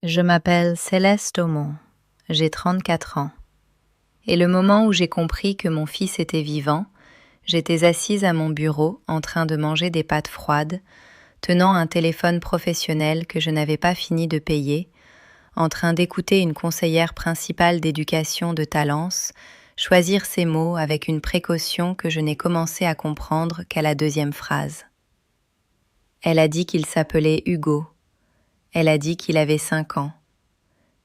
Je m'appelle Céleste Aumont, j'ai 34 ans. Et le moment où j'ai compris que mon fils était vivant, j'étais assise à mon bureau en train de manger des pâtes froides, tenant un téléphone professionnel que je n'avais pas fini de payer, en train d'écouter une conseillère principale d'éducation de Talence choisir ses mots avec une précaution que je n'ai commencé à comprendre qu'à la deuxième phrase. Elle a dit qu'il s'appelait Hugo. Elle a dit qu'il avait 5 ans.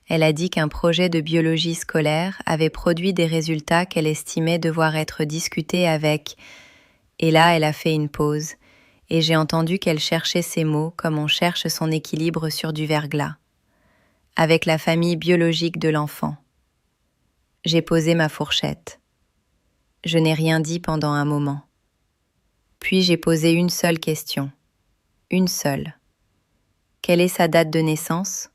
Elle a dit qu'un projet de biologie scolaire avait produit des résultats qu'elle estimait devoir être discutés avec... Et là, elle a fait une pause, et j'ai entendu qu'elle cherchait ses mots comme on cherche son équilibre sur du verglas. Avec la famille biologique de l'enfant. J'ai posé ma fourchette. Je n'ai rien dit pendant un moment. Puis j'ai posé une seule question. Une seule. Quelle est sa date de naissance ?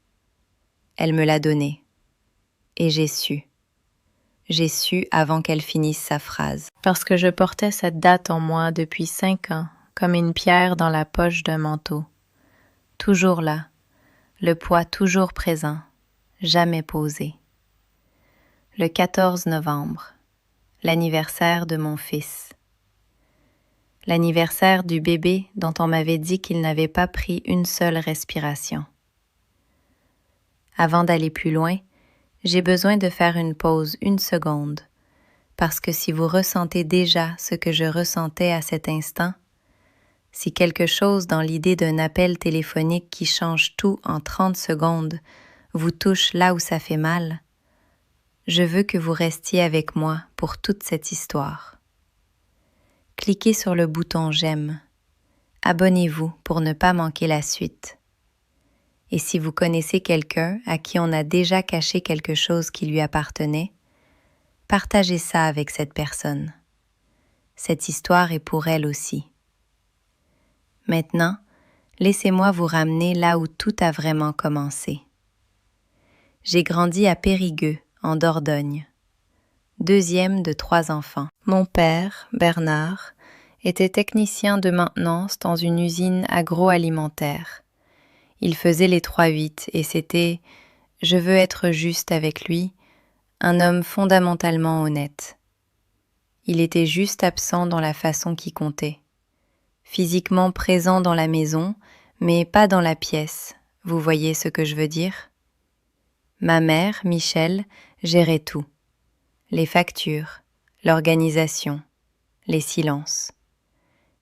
Elle me l'a donnée. Et j'ai su. J'ai su avant qu'elle finisse sa phrase. Parce que je portais cette date en moi depuis 5 ans, comme une pierre dans la poche d'un manteau. Toujours là, le poids toujours présent, jamais posé. Le 14 novembre, l'anniversaire de mon fils. L'anniversaire du bébé dont on m'avait dit qu'il n'avait pas pris une seule respiration. Avant d'aller plus loin, j'ai besoin de faire une pause 1 seconde, parce que si vous ressentez déjà ce que je ressentais à cet instant, si quelque chose dans l'idée d'un appel téléphonique qui change tout en 30 secondes vous touche là où ça fait mal, je veux que vous restiez avec moi pour toute cette histoire. Cliquez sur le bouton j'aime. Abonnez-vous pour ne pas manquer la suite. Et si vous connaissez quelqu'un à qui on a déjà caché quelque chose qui lui appartenait, partagez ça avec cette personne. Cette histoire est pour elle aussi. Maintenant, laissez-moi vous ramener là où tout a vraiment commencé. J'ai grandi à Périgueux, en Dordogne. 2e de 3 enfants. Mon père, Bernard, était technicien de maintenance dans une usine agroalimentaire. Il faisait les 3-8 et c'était, je veux être juste avec lui, un homme fondamentalement honnête. Il était juste absent dans la façon qui comptait. Physiquement présent dans la maison, mais pas dans la pièce. Vous voyez ce que je veux dire ? Ma mère, Michel, gérait tout. Les factures, l'organisation, les silences.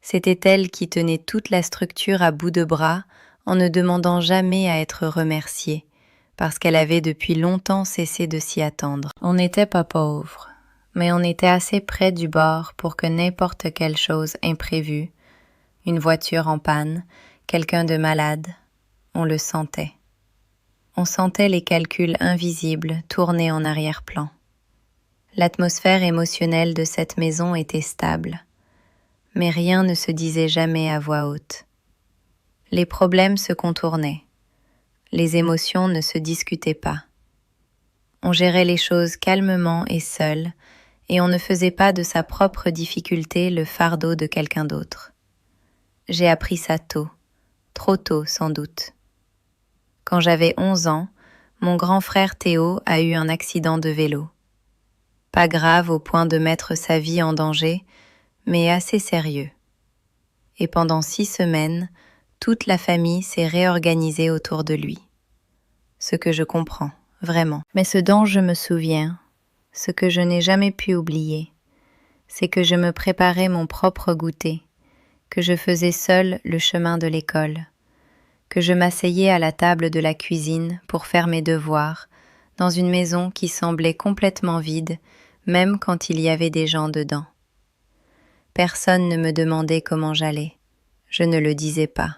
C'était elle qui tenait toute la structure à bout de bras en ne demandant jamais à être remerciée, parce qu'elle avait depuis longtemps cessé de s'y attendre. On n'était pas pauvres, mais on était assez près du bord pour que n'importe quelle chose imprévue, une voiture en panne, quelqu'un de malade, on le sentait. On sentait les calculs invisibles tourner en arrière-plan. L'atmosphère émotionnelle de cette maison était stable, mais rien ne se disait jamais à voix haute. Les problèmes se contournaient, les émotions ne se discutaient pas. On gérait les choses calmement et seul, et on ne faisait pas de sa propre difficulté le fardeau de quelqu'un d'autre. J'ai appris ça tôt, trop tôt sans doute. Quand j'avais 11 ans, mon grand frère Théo a eu un accident de vélo. Pas grave au point de mettre sa vie en danger, mais assez sérieux. Et pendant 6 semaines, toute la famille s'est réorganisée autour de lui. Ce que je comprends, vraiment. Mais ce dont je me souviens, ce que je n'ai jamais pu oublier, c'est que je me préparais mon propre goûter, que je faisais seule le chemin de l'école, que je m'asseyais à la table de la cuisine pour faire mes devoirs, dans une maison qui semblait complètement vide, même quand il y avait des gens dedans. Personne ne me demandait comment j'allais. Je ne le disais pas.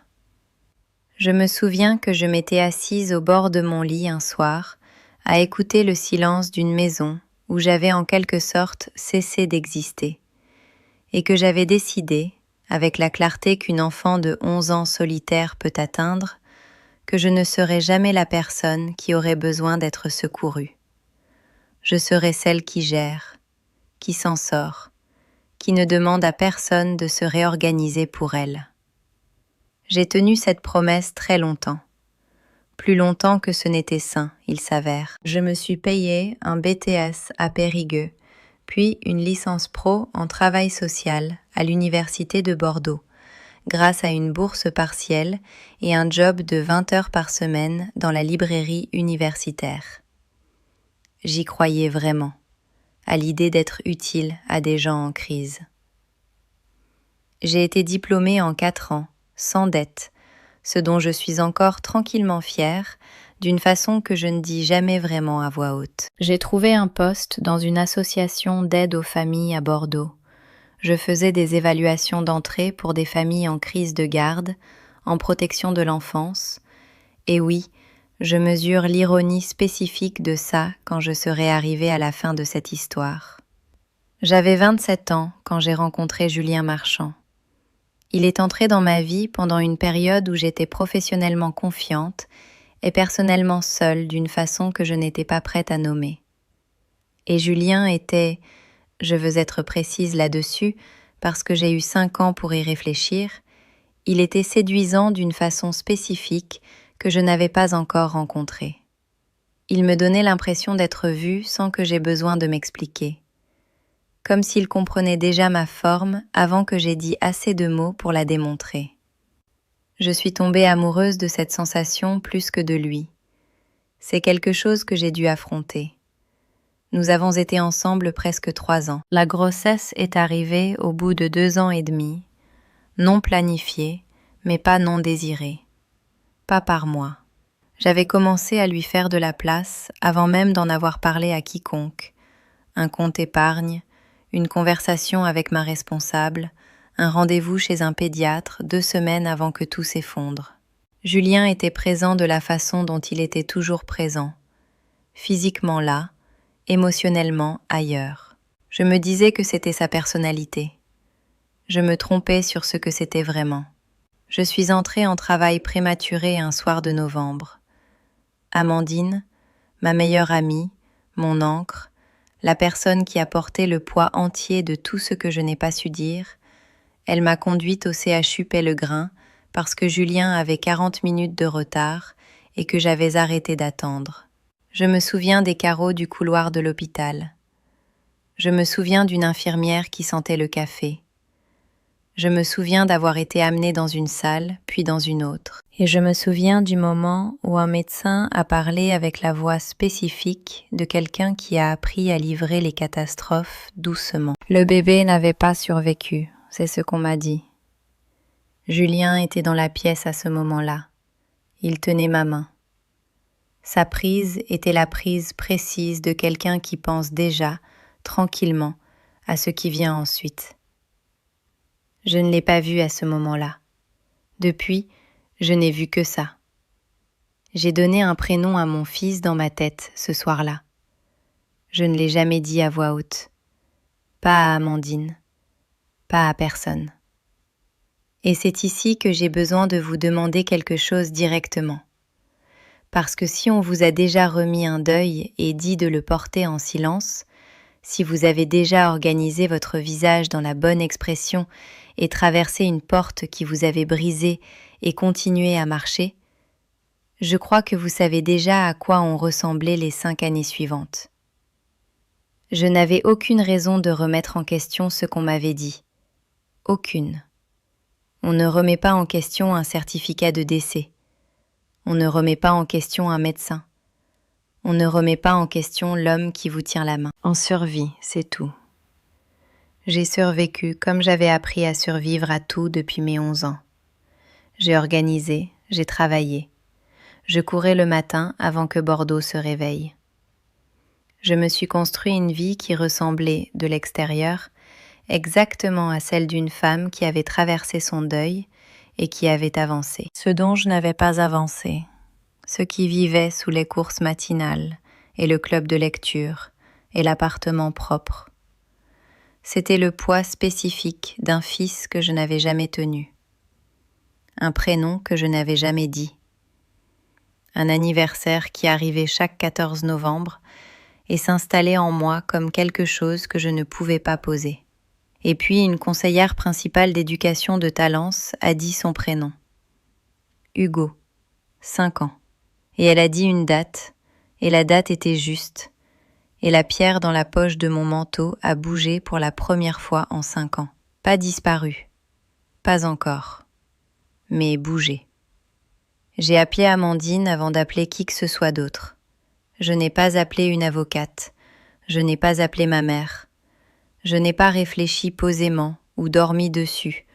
Je me souviens que je m'étais assise au bord de mon lit un soir, à écouter le silence d'une maison où j'avais en quelque sorte cessé d'exister, et que j'avais décidé, avec la clarté qu'une enfant de 11 ans solitaire peut atteindre, que je ne serais jamais la personne qui aurait besoin d'être secourue. Je serais celle qui gère, qui s'en sort, qui ne demande à personne de se réorganiser pour elle. J'ai tenu cette promesse très longtemps. plus longtemps que ce n'était sain, il s'avère. Je me suis payé un BTS à Périgueux, puis une licence pro en travail social à l'Université de Bordeaux, grâce à une bourse partielle et un job de 20 heures par semaine dans la librairie universitaire. J'y croyais vraiment, à l'idée d'être utile à des gens en crise. J'ai été diplômée en 4 ans, sans dette, ce dont je suis encore tranquillement fière, d'une façon que je ne dis jamais vraiment à voix haute. J'ai trouvé un poste dans une association d'aide aux familles à Bordeaux. Je faisais des évaluations d'entrée pour des familles en crise de garde, en protection de l'enfance, et oui, je mesure l'ironie spécifique de ça quand je serai arrivée à la fin de cette histoire. J'avais 27 ans quand j'ai rencontré Julien Marchand. Il est entré dans ma vie pendant une période où j'étais professionnellement confiante et personnellement seule d'une façon que je n'étais pas prête à nommer. Et Julien était, je veux être précise là-dessus parce que j'ai eu 5 ans pour y réfléchir, il était séduisant d'une façon spécifique que je n'avais pas encore rencontrée. Il me donnait l'impression d'être vu sans que j'aie besoin de m'expliquer. Comme s'il comprenait déjà ma forme avant que j'aie dit assez de mots pour la démontrer. Je suis tombée amoureuse de cette sensation plus que de lui. C'est quelque chose que j'ai dû affronter. Nous avons été ensemble presque 3 ans. La grossesse est arrivée au bout de 2 ans et demi, non planifiée, mais pas non désirée. Pas par moi. J'avais commencé à lui faire de la place avant même d'en avoir parlé à quiconque. Un compte épargne, une conversation avec ma responsable, un rendez-vous chez un pédiatre 2 semaines avant que tout s'effondre. Julien était présent de la façon dont il était toujours présent, physiquement là, émotionnellement ailleurs. Je me disais que c'était sa personnalité. Je me trompais sur ce que c'était vraiment. Je suis entrée en travail prématuré un soir de novembre. Amandine, ma meilleure amie, mon ancre, la personne qui a porté le poids entier de tout ce que je n'ai pas su dire, elle m'a conduite au CHU Pellegrin parce que Julien avait 40 minutes de retard et que j'avais arrêté d'attendre. Je me souviens des carreaux du couloir de l'hôpital. Je me souviens d'une infirmière qui sentait le café. Je me souviens d'avoir été amenée dans une salle, puis dans une autre. Et je me souviens du moment où un médecin a parlé avec la voix spécifique de quelqu'un qui a appris à livrer les catastrophes doucement. Le bébé n'avait pas survécu, c'est ce qu'on m'a dit. Julien était dans la pièce à ce moment-là. Il tenait ma main. Sa prise était la prise précise de quelqu'un qui pense déjà, tranquillement, à ce qui vient ensuite. Je ne l'ai pas vu à ce moment-là. Depuis, je n'ai vu que ça. J'ai donné un prénom à mon fils dans ma tête ce soir-là. Je ne l'ai jamais dit à voix haute. Pas à Amandine. Pas à personne. Et c'est ici que j'ai besoin de vous demander quelque chose directement. Parce que si on vous a déjà remis un deuil et dit de le porter en silence, si vous avez déjà organisé votre visage dans la bonne expression et traversé une porte qui vous avait brisé et continué à marcher, je crois que vous savez déjà à quoi ont ressemblé les 5 années suivantes. Je n'avais aucune raison de remettre en question ce qu'on m'avait dit. Aucune. On ne remet pas en question un certificat de décès. On ne remet pas en question un médecin. On ne remet pas en question l'homme qui vous tient la main. En survie, c'est tout. J'ai survécu comme j'avais appris à survivre à tout depuis mes 11 ans. J'ai organisé, j'ai travaillé. Je courais le matin avant que Bordeaux se réveille. Je me suis construit une vie qui ressemblait, de l'extérieur, exactement à celle d'une femme qui avait traversé son deuil et qui avait avancé. Ce dont je n'avais pas avancé, ce qui vivait sous les courses matinales et le club de lecture et l'appartement propre. C'était le poids spécifique d'un fils que je n'avais jamais tenu, un prénom que je n'avais jamais dit, un anniversaire qui arrivait chaque 14 novembre et s'installait en moi comme quelque chose que je ne pouvais pas poser. Et puis une conseillère principale d'éducation de Talence a dit son prénom. Hugo, 5 ans, Et elle a dit une date, et la date était juste, et la pierre dans la poche de mon manteau a bougé pour la première fois en 5 ans. Pas disparu, pas encore, mais bougé. J'ai appelé Amandine avant d'appeler qui que ce soit d'autre. Je n'ai pas appelé une avocate, je n'ai pas appelé ma mère. Je n'ai pas réfléchi posément ou dormi dessus,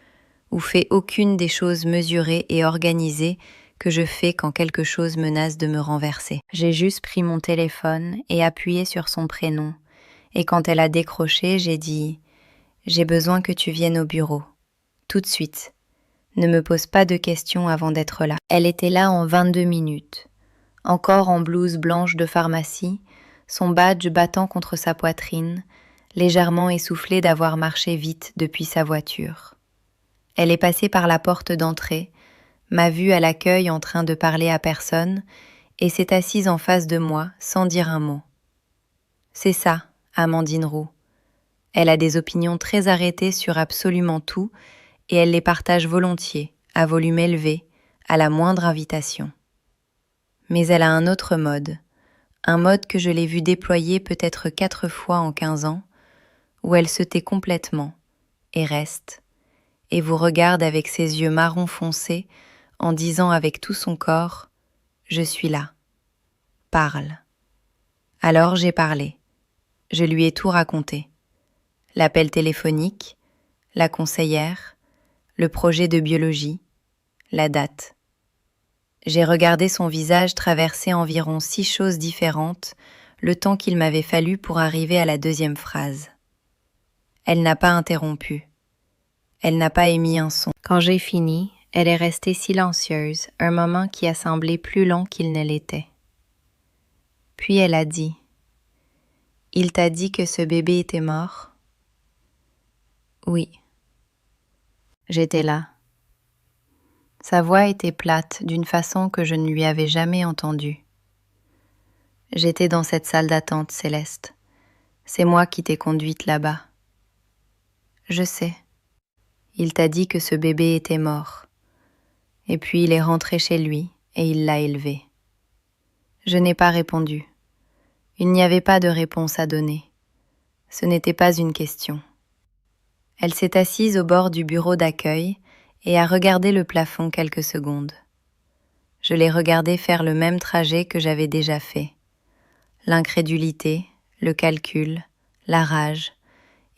ou fait aucune des choses mesurées et organisées que je fais quand quelque chose menace de me renverser. J'ai juste pris mon téléphone et appuyé sur son prénom, et quand elle a décroché, j'ai dit « J'ai besoin que tu viennes au bureau, tout de suite. Ne me pose pas de questions avant d'être là. » Elle était là en 22 minutes, encore en blouse blanche de pharmacie, son badge battant contre sa poitrine, légèrement essoufflée d'avoir marché vite depuis sa voiture. Elle est passée par la porte d'entrée, m'a vue à l'accueil en train de parler à personne et s'est assise en face de moi sans dire un mot. C'est ça, Amandine Roux. Elle a des opinions très arrêtées sur absolument tout et elle les partage volontiers, à volume élevé, à la moindre invitation. Mais elle a un autre mode, un mode que je l'ai vu déployer peut-être 4 fois en 15 ans, où elle se tait complètement et reste, et vous regarde avec ses yeux marron foncé en disant avec tout son corps « Je suis là, parle ». Alors j'ai parlé, je lui ai tout raconté. L'appel téléphonique, la conseillère, le projet de biologie, la date. J'ai regardé son visage traverser environ 6 choses différentes, le temps qu'il m'avait fallu pour arriver à la deuxième phrase. Elle n'a pas interrompu. Elle n'a pas émis un son. Quand j'ai fini, elle est restée silencieuse, un moment qui a semblé plus long qu'il ne l'était. Puis elle a dit « Il t'a dit que ce bébé était mort ?» Oui. J'étais là. Sa voix était plate d'une façon que je ne lui avais jamais entendue. J'étais dans cette salle d'attente, Céleste. C'est moi qui t'ai conduite là-bas. Je sais. Il t'a dit que ce bébé était mort. Et puis il est rentré chez lui et il l'a élevé. Je n'ai pas répondu. Il n'y avait pas de réponse à donner. Ce n'était pas une question. Elle s'est assise au bord du bureau d'accueil et a regardé le plafond quelques secondes. Je l'ai regardé faire le même trajet que j'avais déjà fait. L'incrédulité, le calcul, la rage,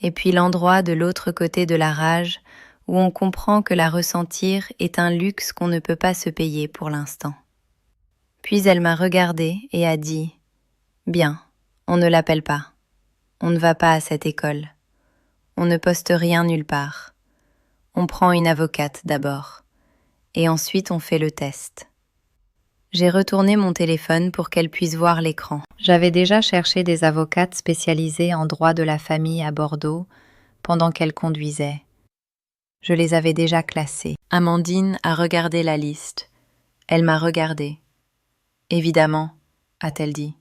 et puis l'endroit de l'autre côté de la rage où on comprend que la ressentir est un luxe qu'on ne peut pas se payer pour l'instant. Puis elle m'a regardée et a dit « Bien, on ne l'appelle pas. On ne va pas à cette école. On ne poste rien nulle part. On prend une avocate d'abord. Et ensuite on fait le test. » J'ai retourné mon téléphone pour qu'elle puisse voir l'écran. J'avais déjà cherché des avocates spécialisées en droit de la famille à Bordeaux pendant qu'elle conduisait. Je les avais déjà classées. Amandine a regardé la liste. Elle m'a regardée. « Évidemment », a-t-elle dit.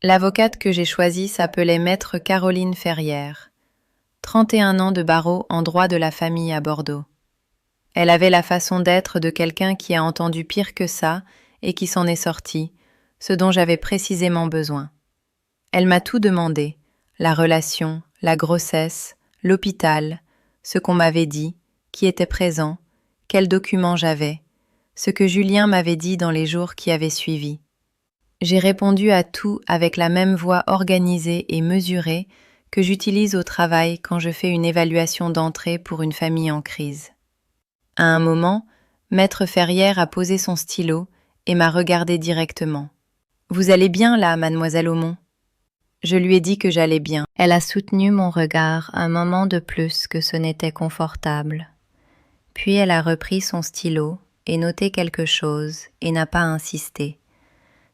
L'avocate que j'ai choisie s'appelait Maître Caroline Ferrière, 31 ans de barreau en droit de la famille à Bordeaux. Elle avait la façon d'être de quelqu'un qui a entendu pire que ça et qui s'en est sorti, ce dont j'avais précisément besoin. Elle m'a tout demandé, la relation, la grossesse, l'hôpital, ce qu'on m'avait dit, qui était présent, quels documents j'avais, ce que Julien m'avait dit dans les jours qui avaient suivi. J'ai répondu à tout avec la même voix organisée et mesurée que j'utilise au travail quand je fais une évaluation d'entrée pour une famille en crise. À un moment, Maître Ferrière a posé son stylo et m'a regardé directement. « Vous allez bien là, mademoiselle Aumont ?» Je lui ai dit que j'allais bien. Elle a soutenu mon regard un moment de plus que ce n'était confortable. Puis elle a repris son stylo et noté quelque chose et n'a pas insisté,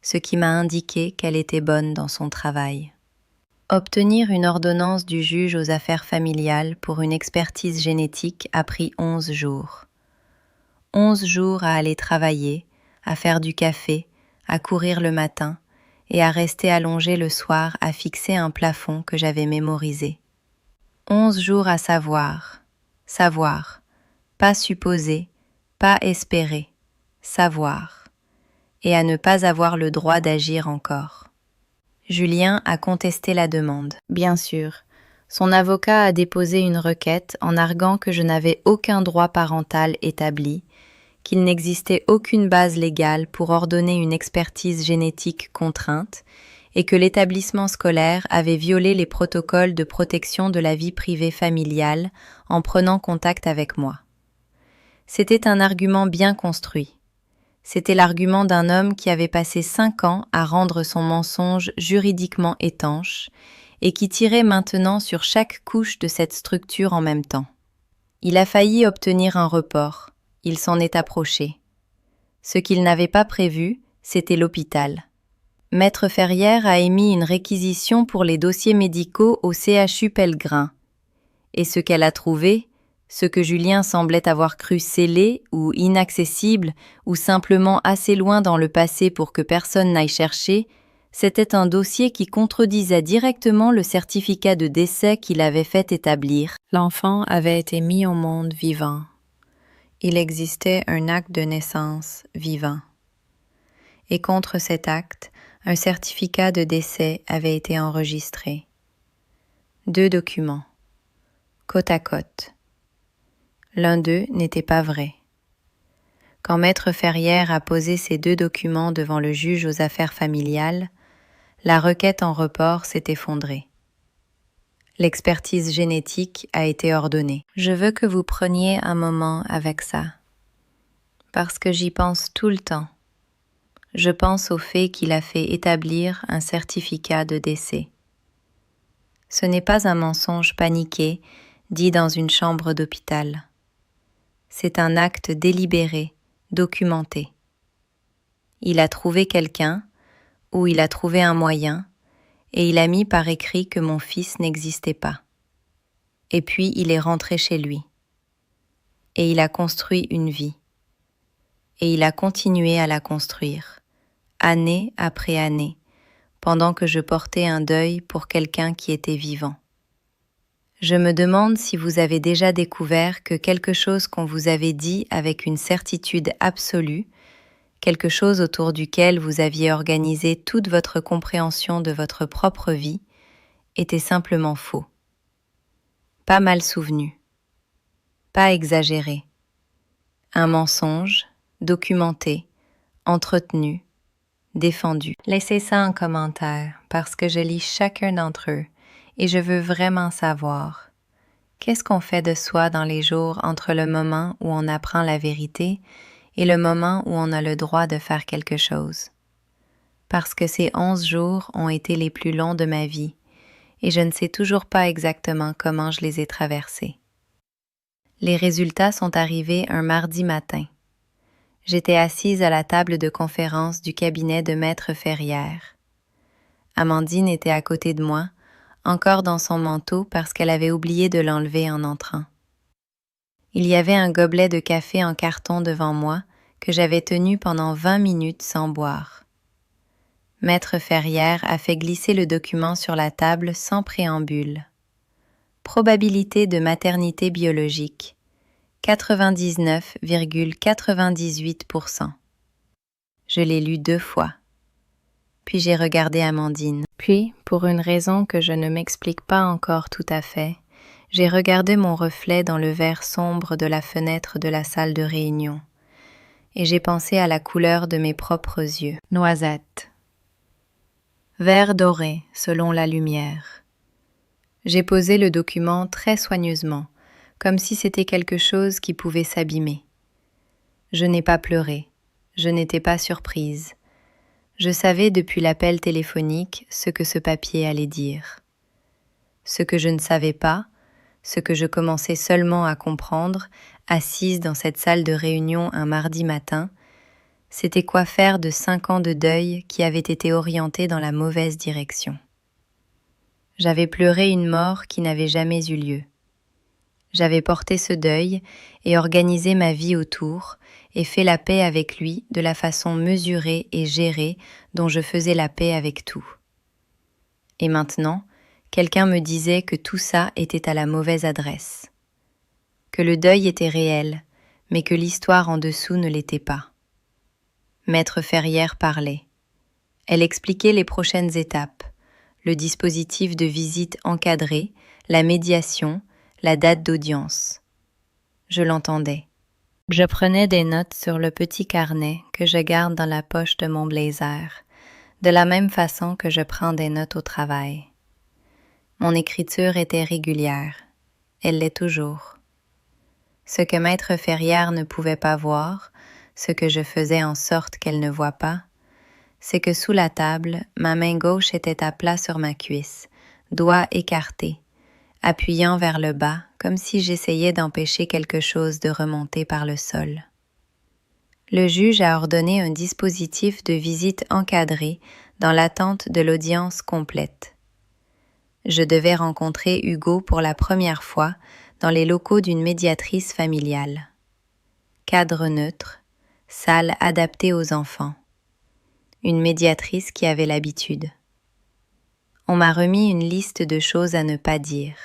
ce qui m'a indiqué qu'elle était bonne dans son travail. Obtenir une ordonnance du juge aux affaires familiales pour une expertise génétique a pris 11 jours. 11 jours à aller travailler, à faire du café, à courir le matin et à rester allongé le soir à fixer un plafond que j'avais mémorisé. 11 jours à savoir, pas supposer, pas espérer, savoir. et à ne pas avoir le droit d'agir encore. Julien a contesté la demande. Bien sûr, son avocat a déposé une requête en arguant que je n'avais aucun droit parental établi, qu'il n'existait aucune base légale pour ordonner une expertise génétique contrainte et que l'établissement scolaire avait violé les protocoles de protection de la vie privée familiale en prenant contact avec moi. C'était un argument bien construit. C'était l'argument d'un homme qui avait passé 5 ans à rendre son mensonge juridiquement étanche et qui tirait maintenant sur chaque couche de cette structure en même temps. Il a failli obtenir un report. Il s'en est approché. Ce qu'il n'avait pas prévu, c'était l'hôpital. Maître Ferrière a émis une réquisition pour les dossiers médicaux au CHU Pellegrin. Et ce qu'elle a trouvé, ce que Julien semblait avoir cru scellé ou inaccessible ou simplement assez loin dans le passé pour que personne n'aille chercher, c'était un dossier qui contredisait directement le certificat de décès qu'il avait fait établir. L'enfant avait été mis au monde vivant. Il existait un acte de naissance vivant. Et contre cet acte, un certificat de décès avait été enregistré. 2 documents, côte à côte. L'un d'eux n'était pas vrai. Quand Maître Ferrière a posé ces 2 documents devant le juge aux affaires familiales, la requête en report s'est effondrée. L'expertise génétique a été ordonnée. Je veux que vous preniez un moment avec ça, parce que j'y pense tout le temps. Je pense au fait qu'il a fait établir un certificat de décès. Ce n'est pas un mensonge paniqué, dit dans une chambre d'hôpital. C'est un acte délibéré, documenté. Il a trouvé quelqu'un, ou il a trouvé un moyen, et il a mis par écrit que mon fils n'existait pas. Et puis il est rentré chez lui. Et il a construit une vie. Et il a continué à la construire, année après année, pendant que je portais un deuil pour quelqu'un qui était vivant. Je me demande si vous avez déjà découvert que quelque chose qu'on vous avait dit avec une certitude absolue, quelque chose autour duquel vous aviez organisé toute votre compréhension de votre propre vie, était simplement faux. Pas mal souvenu, pas exagéré. Un mensonge, documenté, entretenu, défendu. Laissez ça en commentaire parce que je lis chacun d'entre eux et je veux vraiment savoir qu'est-ce qu'on fait de soi dans les jours entre le moment où on apprend la vérité et le moment où on a le droit de faire quelque chose. Parce que ces 11 jours ont été les plus longs de ma vie et je ne sais toujours pas exactement comment je les ai traversés. Les résultats sont arrivés un mardi matin. J'étais assise à la table de conférence du cabinet de Maître Ferrière. Amandine était à côté de moi, encore dans son manteau parce qu'elle avait oublié de l'enlever en entrant. Il y avait un gobelet de café en carton devant moi que j'avais tenu pendant 20 minutes sans boire. Maître Ferrière a fait glisser le document sur la table sans préambule. Probabilité de maternité biologique, 99,98%. Je l'ai lu 2 fois. Puis j'ai regardé Amandine. Puis, pour une raison que je ne m'explique pas encore tout à fait, j'ai regardé mon reflet dans le verre sombre de la fenêtre de la salle de réunion. Et j'ai pensé à la couleur de mes propres yeux. Noisette. Vert doré, selon la lumière. J'ai posé le document très soigneusement, comme si c'était quelque chose qui pouvait s'abîmer. Je n'ai pas pleuré, je n'étais pas surprise. Je savais depuis l'appel téléphonique ce que ce papier allait dire. Ce que je ne savais pas, ce que je commençais seulement à comprendre, assise dans cette salle de réunion un mardi matin, c'était quoi faire de 5 ans de deuil qui avaient été orientés dans la mauvaise direction. J'avais pleuré une mort qui n'avait jamais eu lieu. J'avais porté ce deuil et organisé ma vie autour et fait la paix avec lui de la façon mesurée et gérée dont je faisais la paix avec tout. Et maintenant, quelqu'un me disait que tout ça était à la mauvaise adresse. Que le deuil était réel, mais que l'histoire en dessous ne l'était pas. Maître Ferrière parlait. Elle expliquait les prochaines étapes, le dispositif de visite encadré, la médiation, la date d'audience. Je l'entendais. Je prenais des notes sur le petit carnet que je garde dans la poche de mon blazer, de la même façon que je prends des notes au travail. Mon écriture était régulière. Elle l'est toujours. Ce que Maître Ferrière ne pouvait pas voir, ce que je faisais en sorte qu'elle ne voie pas, c'est que sous la table, ma main gauche était à plat sur ma cuisse, doigts écartés, appuyant vers le bas comme si j'essayais d'empêcher quelque chose de remonter par le sol. Le juge a ordonné un dispositif de visite encadré dans l'attente de l'audience complète. Je devais rencontrer Hugo pour la première fois dans les locaux d'une médiatrice familiale. Cadre neutre, salle adaptée aux enfants. Une médiatrice qui avait l'habitude. On m'a remis une liste de choses à ne pas dire.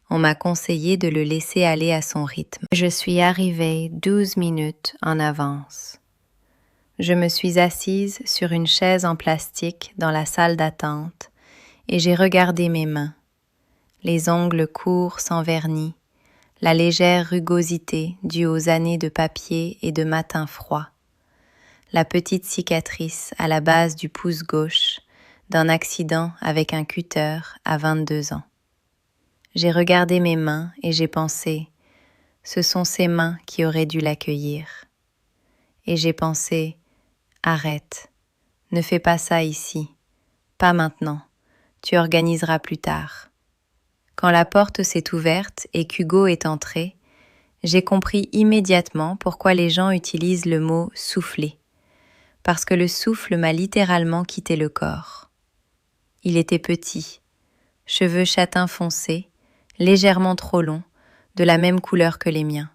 On m'a conseillé de le laisser aller à son rythme. Je suis arrivée 12 minutes en avance. Je me suis assise sur une chaise en plastique dans la salle d'attente et j'ai regardé mes mains, les ongles courts sans vernis, la légère rugosité due aux années de papier et de matin froid, la petite cicatrice à la base du pouce gauche d'un accident avec un cutter à 22 ans. J'ai regardé mes mains et j'ai pensé, ce sont ces mains qui auraient dû l'accueillir. Et j'ai pensé, arrête, ne fais pas ça ici, pas maintenant. Tu organiseras plus tard. Quand la porte s'est ouverte et qu'Hugo est entré, j'ai compris immédiatement pourquoi les gens utilisent le mot « souffler », parce que le souffle m'a littéralement quitté le corps. Il était petit, cheveux châtain foncé, légèrement trop longs, de la même couleur que les miens.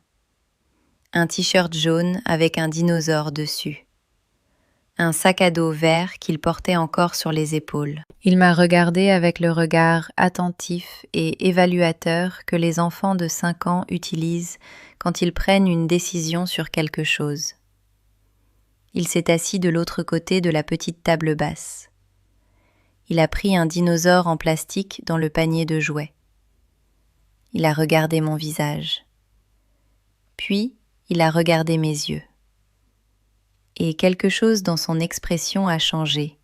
Un t-shirt jaune avec un dinosaure dessus. Un sac à dos vert qu'il portait encore sur les épaules. Il m'a regardé avec le regard attentif et évaluateur que les enfants de 5 ans utilisent quand ils prennent une décision sur quelque chose. Il s'est assis de l'autre côté de la petite table basse. Il a pris un dinosaure en plastique dans le panier de jouets. Il a regardé mon visage. Puis, il a regardé mes yeux. Et quelque chose dans son expression a changé.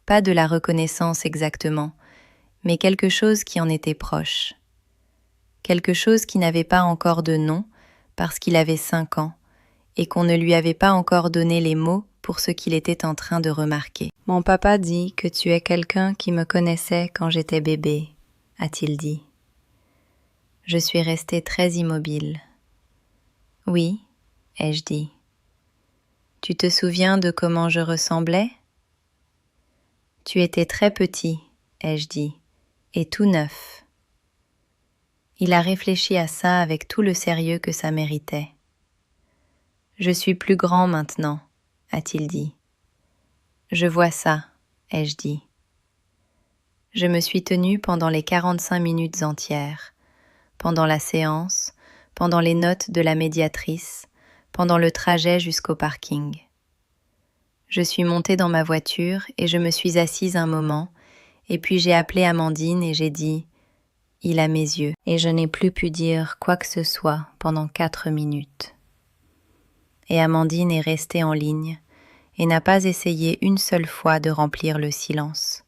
Pas de la reconnaissance exactement, mais quelque chose qui en était proche. Quelque chose qui n'avait pas encore de nom parce qu'il avait 5 ans et qu'on ne lui avait pas encore donné les mots pour ce qu'il était en train de remarquer. « Mon papa dit que tu es quelqu'un qui me connaissait quand j'étais bébé », a-t-il dit. Je suis restée très immobile. « Oui », ai-je dit. « Tu te souviens de comment je ressemblais ?»« Tu étais très petit, » ai-je dit, « et tout neuf. » Il a réfléchi à ça avec tout le sérieux que ça méritait. « Je suis plus grand maintenant, » a-t-il dit. « Je vois ça, » ai-je dit. Je me suis tenue pendant les 45 minutes entières, pendant la séance, pendant les notes de la médiatrice, pendant le trajet jusqu'au parking. Je suis montée dans ma voiture et je me suis assise un moment, et puis j'ai appelé Amandine et j'ai dit « Il a mes yeux » et je n'ai plus pu dire quoi que ce soit pendant 4 minutes. Et Amandine est restée en ligne et n'a pas essayé une seule fois de remplir le silence.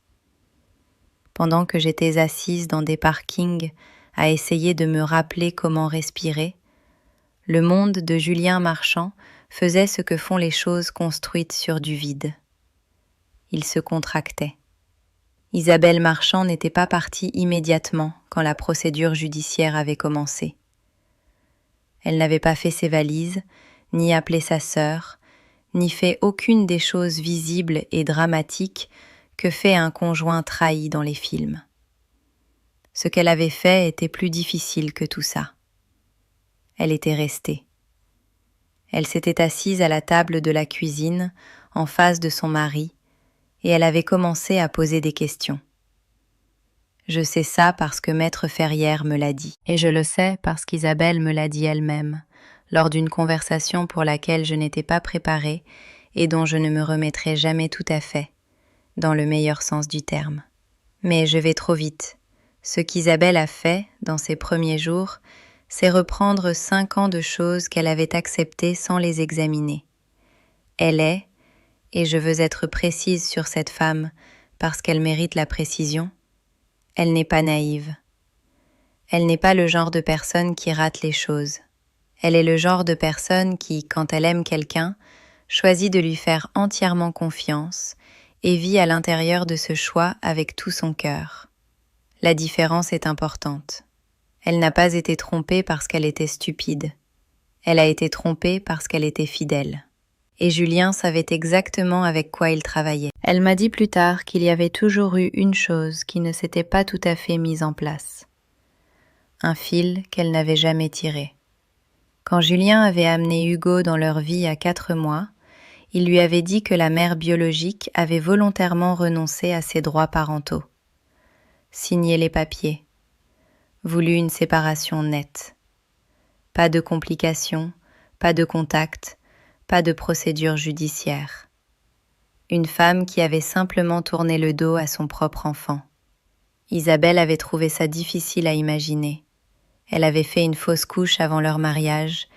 Pendant que j'étais assise dans des parkings à essayer de me rappeler comment respirer, le monde de Julien Marchand faisait ce que font les choses construites sur du vide. Il se contractait. Isabelle Marchand n'était pas partie immédiatement quand la procédure judiciaire avait commencé. Elle n'avait pas fait ses valises, ni appelé sa sœur, ni fait aucune des choses visibles et dramatiques que fait un conjoint trahi dans les films. Ce qu'elle avait fait était plus difficile que tout ça. Elle était restée. Elle s'était assise à la table de la cuisine, en face de son mari, et elle avait commencé à poser des questions. Je sais ça parce que Maître Ferrière me l'a dit, et je le sais parce qu'Isabelle me l'a dit elle-même, lors d'une conversation pour laquelle je n'étais pas préparée et dont je ne me remettrai jamais tout à fait, dans le meilleur sens du terme. Mais je vais trop vite. Ce qu'Isabelle a fait, dans ses premiers jours, c'est reprendre 5 ans de choses qu'elle avait acceptées sans les examiner. Elle est, et je veux être précise sur cette femme parce qu'elle mérite la précision, elle n'est pas naïve. Elle n'est pas le genre de personne qui rate les choses. Elle est le genre de personne qui, quand elle aime quelqu'un, choisit de lui faire entièrement confiance et vit à l'intérieur de ce choix avec tout son cœur. La différence est importante. Elle n'a pas été trompée parce qu'elle était stupide. Elle a été trompée parce qu'elle était fidèle. Et Julien savait exactement avec quoi il travaillait. Elle m'a dit plus tard qu'il y avait toujours eu une chose qui ne s'était pas tout à fait mise en place. Un fil qu'elle n'avait jamais tiré. Quand Julien avait amené Hugo dans leur vie à 4 mois, il lui avait dit que la mère biologique avait volontairement renoncé à ses droits parentaux. Signé les papiers. Voulu une séparation nette. Pas de complications, pas de contact, pas de procédure judiciaire. Une femme qui avait simplement tourné le dos à son propre enfant. Isabelle avait trouvé ça difficile à imaginer. Elle avait fait une fausse couche avant leur mariage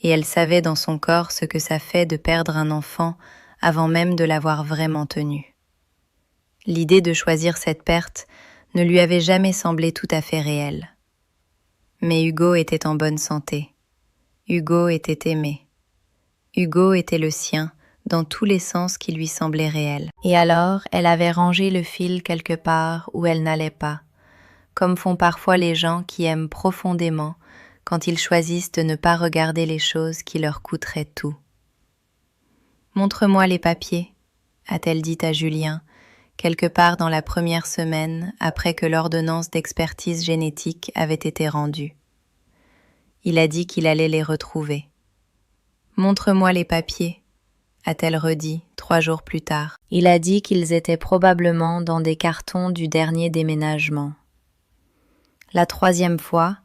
et elle savait dans son corps ce que ça fait de perdre un enfant avant même de l'avoir vraiment tenu. L'idée de choisir cette perte ne lui avait jamais semblé tout à fait réelle. Mais Hugo était en bonne santé. Hugo était aimé. Hugo était le sien dans tous les sens qui lui semblaient réels. Et alors, elle avait rangé le fil quelque part où elle n'allait pas, comme font parfois les gens qui aiment profondément quand ils choisissent de ne pas regarder les choses qui leur coûteraient tout. « Montre-moi les papiers », a-t-elle dit à Julien, quelque part dans la première semaine après que l'ordonnance d'expertise génétique avait été rendue. Il a dit qu'il allait les retrouver. « Montre-moi les papiers », a-t-elle redit 3 jours plus tard. Il a dit qu'ils étaient probablement dans des cartons du dernier déménagement. La 3e fois,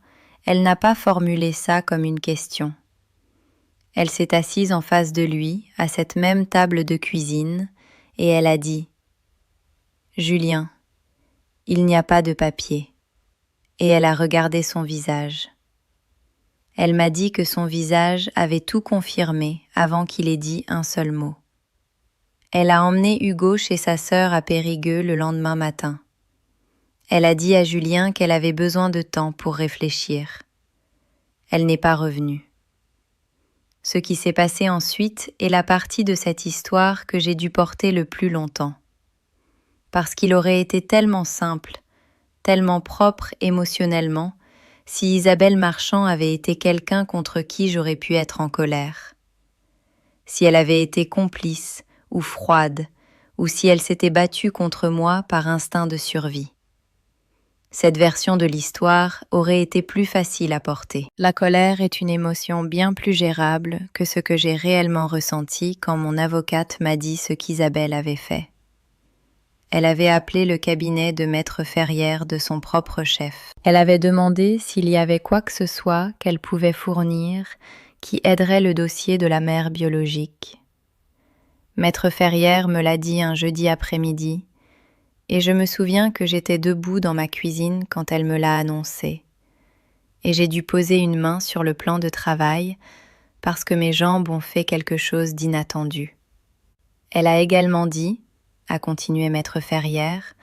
elle n'a pas formulé ça comme une question. Elle s'est assise en face de lui, à cette même table de cuisine, et elle a dit « Julien, il n'y a pas de papier. » Et elle a regardé son visage. Elle m'a dit que son visage avait tout confirmé avant qu'il ait dit un seul mot. Elle a emmené Hugo chez sa sœur à Périgueux le lendemain matin. Elle a dit à Julien qu'elle avait besoin de temps pour réfléchir. Elle n'est pas revenue. Ce qui s'est passé ensuite est la partie de cette histoire que j'ai dû porter le plus longtemps. Parce qu'il aurait été tellement simple, tellement propre émotionnellement, si Isabelle Marchand avait été quelqu'un contre qui j'aurais pu être en colère. Si elle avait été complice ou froide, ou si elle s'était battue contre moi par instinct de survie. Cette version de l'histoire aurait été plus facile à porter. La colère est une émotion bien plus gérable que ce que j'ai réellement ressenti quand mon avocate m'a dit ce qu'Isabelle avait fait. Elle avait appelé le cabinet de maître Ferrière de son propre chef. Elle avait demandé s'il y avait quoi que ce soit qu'elle pouvait fournir qui aiderait le dossier de la mère biologique. Maître Ferrière me l'a dit un jeudi après-midi, et je me souviens que j'étais debout dans ma cuisine quand elle me l'a annoncé. Et j'ai dû poser une main sur le plan de travail parce que mes jambes ont fait quelque chose d'inattendu. Elle a également dit, a continué maître Ferrière,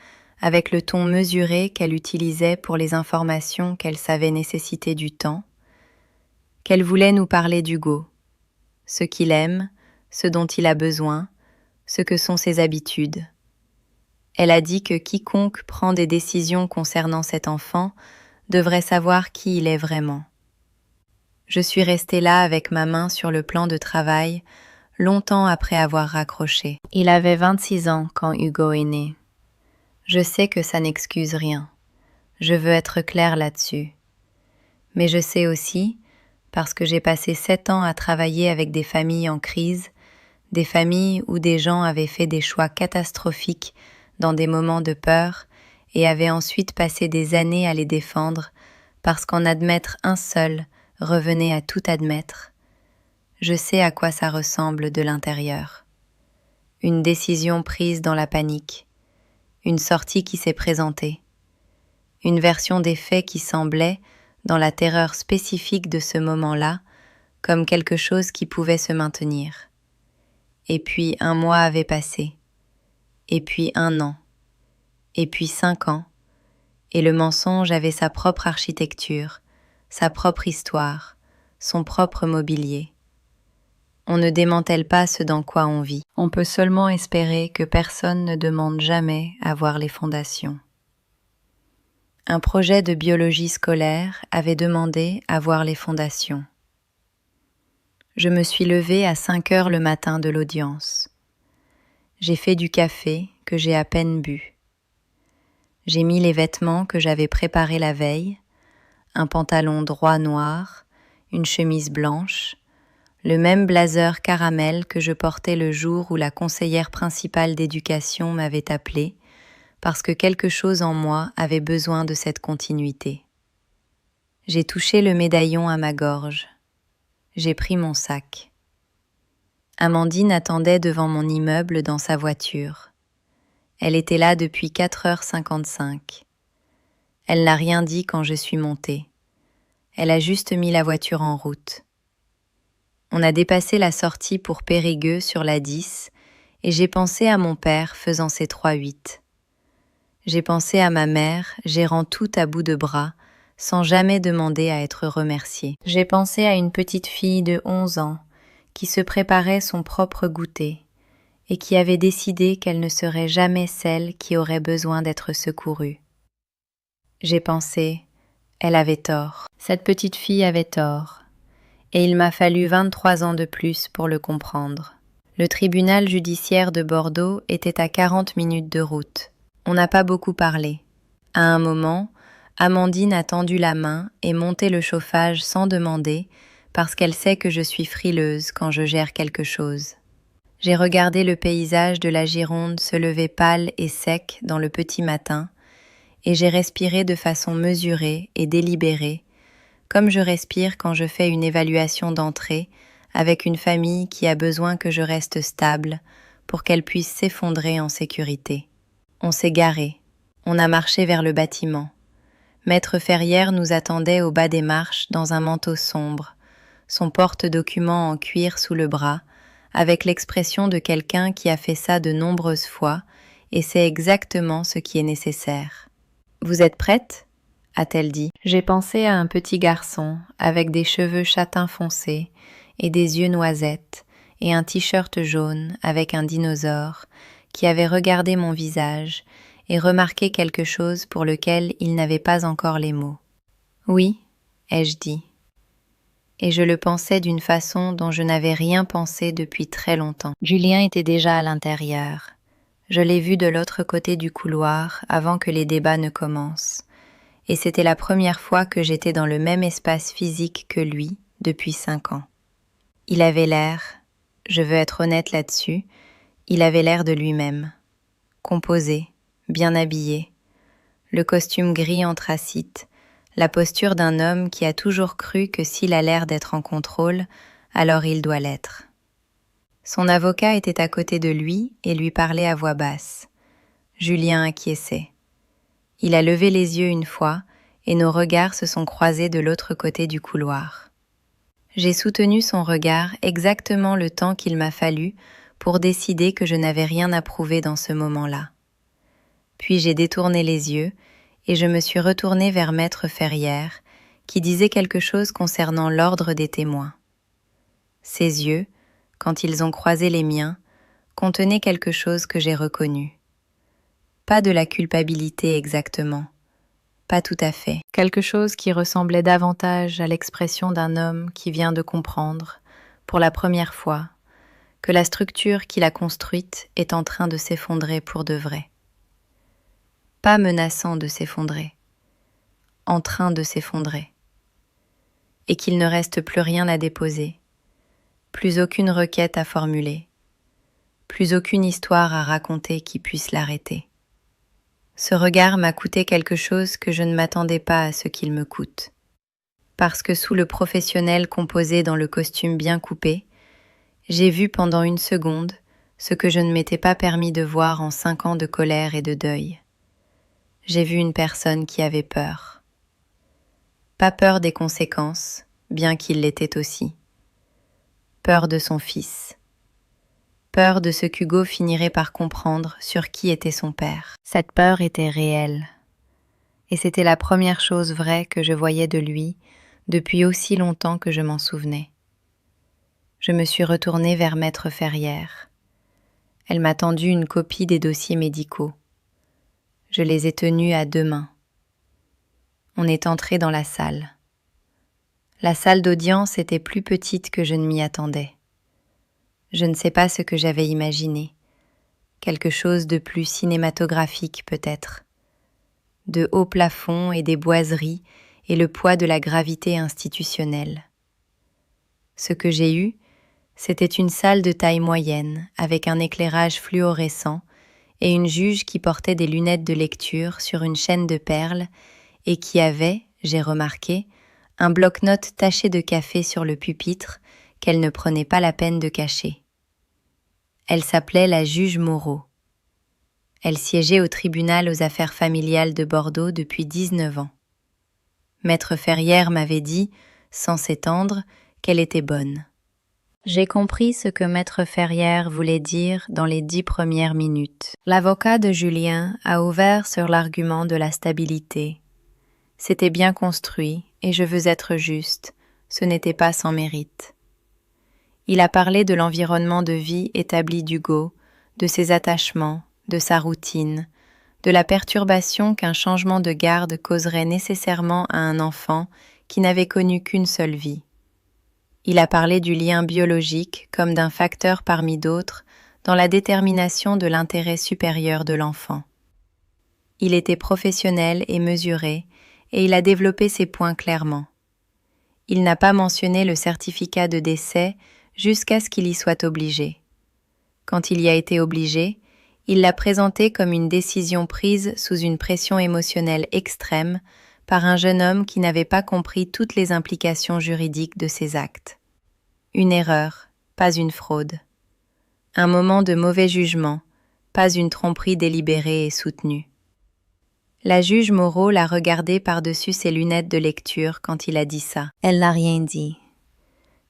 avec le ton mesuré qu'elle utilisait pour les informations qu'elle savait nécessiter du temps, qu'elle voulait nous parler d'Hugo, ce qu'il aime, ce dont il a besoin, ce que sont ses habitudes. Elle a dit que quiconque prend des décisions concernant cet enfant devrait savoir qui il est vraiment. Je suis restée là avec ma main sur le plan de travail, longtemps après avoir raccroché. Il avait 26 ans quand Hugo est né. Je sais que ça n'excuse rien. Je veux être claire là-dessus. Mais je sais aussi, parce que j'ai passé 7 ans à travailler avec des familles en crise, des familles où des gens avaient fait des choix catastrophiques dans des moments de peur et avaient ensuite passé des années à les défendre parce qu'en admettre un seul revenait à tout admettre. Je sais à quoi ça ressemble de l'intérieur. une décision prise dans la panique, une sortie qui s'est présentée, une version des faits qui semblait, dans la terreur spécifique de ce moment-là, comme quelque chose qui pouvait se maintenir. Et puis 1 mois avait passé, et puis 1 an, et puis 5 ans, et le mensonge avait sa propre architecture, sa propre histoire, son propre mobilier. On ne démantèle pas ce dans quoi on vit. On peut seulement espérer que personne ne demande jamais à voir les fondations. Un projet de biologie scolaire avait demandé à voir les fondations. Je me suis levée à 5 heures le matin de l'audience. J'ai fait du café que j'ai à peine bu. J'ai mis les vêtements que j'avais préparés la veille, un pantalon droit noir, une chemise blanche, le même blazer caramel que je portais le jour où la conseillère principale d'éducation m'avait appelée, parce que quelque chose en moi avait besoin de cette continuité. J'ai touché le médaillon à ma gorge. J'ai pris mon sac. Amandine attendait devant mon immeuble dans sa voiture. Elle était là depuis 4h55. Elle n'a rien dit quand je suis montée. Elle a juste mis la voiture en route. On a dépassé la sortie pour Périgueux sur la 10 et j'ai pensé à mon père faisant ses 3-8. J'ai pensé à ma mère gérant tout à bout de bras sans jamais demander à être remerciée. J'ai pensé à une petite fille de 11 ans qui se préparait son propre goûter et qui avait décidé qu'elle ne serait jamais celle qui aurait besoin d'être secourue. J'ai pensé, elle avait tort. Cette petite fille avait tort. Et il m'a fallu 23 ans de plus pour le comprendre. Le tribunal judiciaire de Bordeaux était à 40 minutes de route. On n'a pas beaucoup parlé. À un moment, Amandine a tendu la main et monté le chauffage sans demander, parce qu'elle sait que je suis frileuse quand je gère quelque chose. J'ai regardé le paysage de la Gironde se lever pâle et sec dans le petit matin, et j'ai respiré de façon mesurée et délibérée, comme je respire quand je fais une évaluation d'entrée avec une famille qui a besoin que je reste stable pour qu'elle puisse s'effondrer en sécurité. On s'est garé, on a marché vers le bâtiment. Maître Ferrière nous attendait au bas des marches dans un manteau sombre, son porte-documents en cuir sous le bras, avec l'expression de quelqu'un qui a fait ça de nombreuses fois et sait exactement ce qui est nécessaire. « Vous êtes prête ?» a-t-elle dit. J'ai pensé à un petit garçon avec des cheveux châtain foncé et des yeux noisettes et un t-shirt jaune avec un dinosaure qui avait regardé mon visage et remarqué quelque chose pour lequel il n'avait pas encore les mots. « Oui », ai-je dit. Et je le pensais d'une façon dont je n'avais rien pensé depuis très longtemps. Julien était déjà à l'intérieur. Je l'ai vu de l'autre côté du couloir avant que les débats ne commencent. Et c'était la première fois que j'étais dans le même espace physique que lui depuis 5 ans. Il avait l'air, je veux être honnête là-dessus, il avait l'air de lui-même. Composé, bien habillé, le costume gris anthracite, la posture d'un homme qui a toujours cru que s'il a l'air d'être en contrôle, alors il doit l'être. Son avocat était à côté de lui et lui parlait à voix basse. Julien acquiesçait. Il a levé les yeux une fois et nos regards se sont croisés de l'autre côté du couloir. J'ai soutenu son regard exactement le temps qu'il m'a fallu pour décider que je n'avais rien à prouver dans ce moment-là. Puis j'ai détourné les yeux et je me suis retournée vers Maître Ferrière qui disait quelque chose concernant l'ordre des témoins. Ses yeux, quand ils ont croisé les miens, contenaient quelque chose que j'ai reconnu. Pas de la culpabilité exactement, pas tout à fait. Quelque chose qui ressemblait davantage à l'expression d'un homme qui vient de comprendre, pour la première fois, que la structure qu'il a construite est en train de s'effondrer pour de vrai. Pas menaçant de s'effondrer, en train de s'effondrer. Et qu'il ne reste plus rien à déposer, plus aucune requête à formuler, plus aucune histoire à raconter qui puisse l'arrêter. Ce regard m'a coûté quelque chose que je ne m'attendais pas à ce qu'il me coûte. Parce que sous le professionnel composé dans le costume bien coupé, j'ai vu pendant une seconde ce que je ne m'étais pas permis de voir en 5 ans de colère et de deuil. J'ai vu une personne qui avait peur. Pas peur des conséquences, bien qu'il l'était aussi. Peur de son fils. Peur de ce qu'Hugo finirait par comprendre sur qui était son père. Cette peur était réelle. Et c'était la première chose vraie que je voyais de lui depuis aussi longtemps que je m'en souvenais. Je me suis retournée vers Maître Ferrière. Elle m'a tendu une copie des dossiers médicaux. Je les ai tenus à 2 mains. On est entré dans la salle. La salle d'audience était plus petite que je ne m'y attendais. Je ne sais pas ce que j'avais imaginé. Quelque chose de plus cinématographique peut-être. De hauts plafonds et des boiseries et le poids de la gravité institutionnelle. Ce que j'ai eu, c'était une salle de taille moyenne avec un éclairage fluorescent et une juge qui portait des lunettes de lecture sur une chaîne de perles et qui avait, j'ai remarqué, un bloc-notes taché de café sur le pupitre qu'elle ne prenait pas la peine de cacher. Elle s'appelait la juge Moreau. Elle siégeait au tribunal aux affaires familiales de Bordeaux depuis 19 ans. Maître Ferrière m'avait dit, sans s'étendre, qu'elle était bonne. J'ai compris ce que Maître Ferrière voulait dire dans les 10 premières minutes. L'avocat de Julien a ouvert sur l'argument de la stabilité. C'était bien construit, et je veux être juste, ce n'était pas sans mérite. Il a parlé de l'environnement de vie établi d'Hugo, de ses attachements, de sa routine, de la perturbation qu'un changement de garde causerait nécessairement à un enfant qui n'avait connu qu'une seule vie. Il a parlé du lien biologique comme d'un facteur parmi d'autres dans la détermination de l'intérêt supérieur de l'enfant. Il était professionnel et mesuré, et il a développé ses points clairement. Il n'a pas mentionné le certificat de décès jusqu'à ce qu'il y soit obligé. Quand il y a été obligé, il l'a présenté comme une décision prise sous une pression émotionnelle extrême par un jeune homme qui n'avait pas compris toutes les implications juridiques de ses actes. Une erreur, pas une fraude. Un moment de mauvais jugement, pas une tromperie délibérée et soutenue. La juge Moreau l'a regardé par-dessus ses lunettes de lecture quand il a dit ça. Elle n'a rien dit.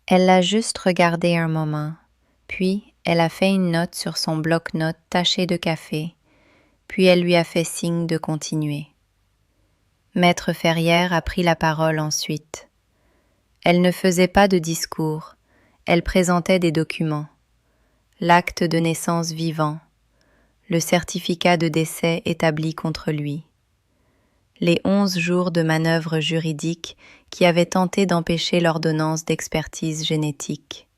Elle l'a juste regardé un moment, puis elle a fait une note sur son bloc-notes taché de café, puis elle lui a fait signe de continuer. Maître Ferrière a pris la parole ensuite. Elle ne faisait pas de discours, elle présentait des documents. L'acte de naissance vivant, le certificat de décès établi contre lui. Les 11 jours de manœuvre juridique qui avaient tenté d'empêcher l'ordonnance d'expertise génétique.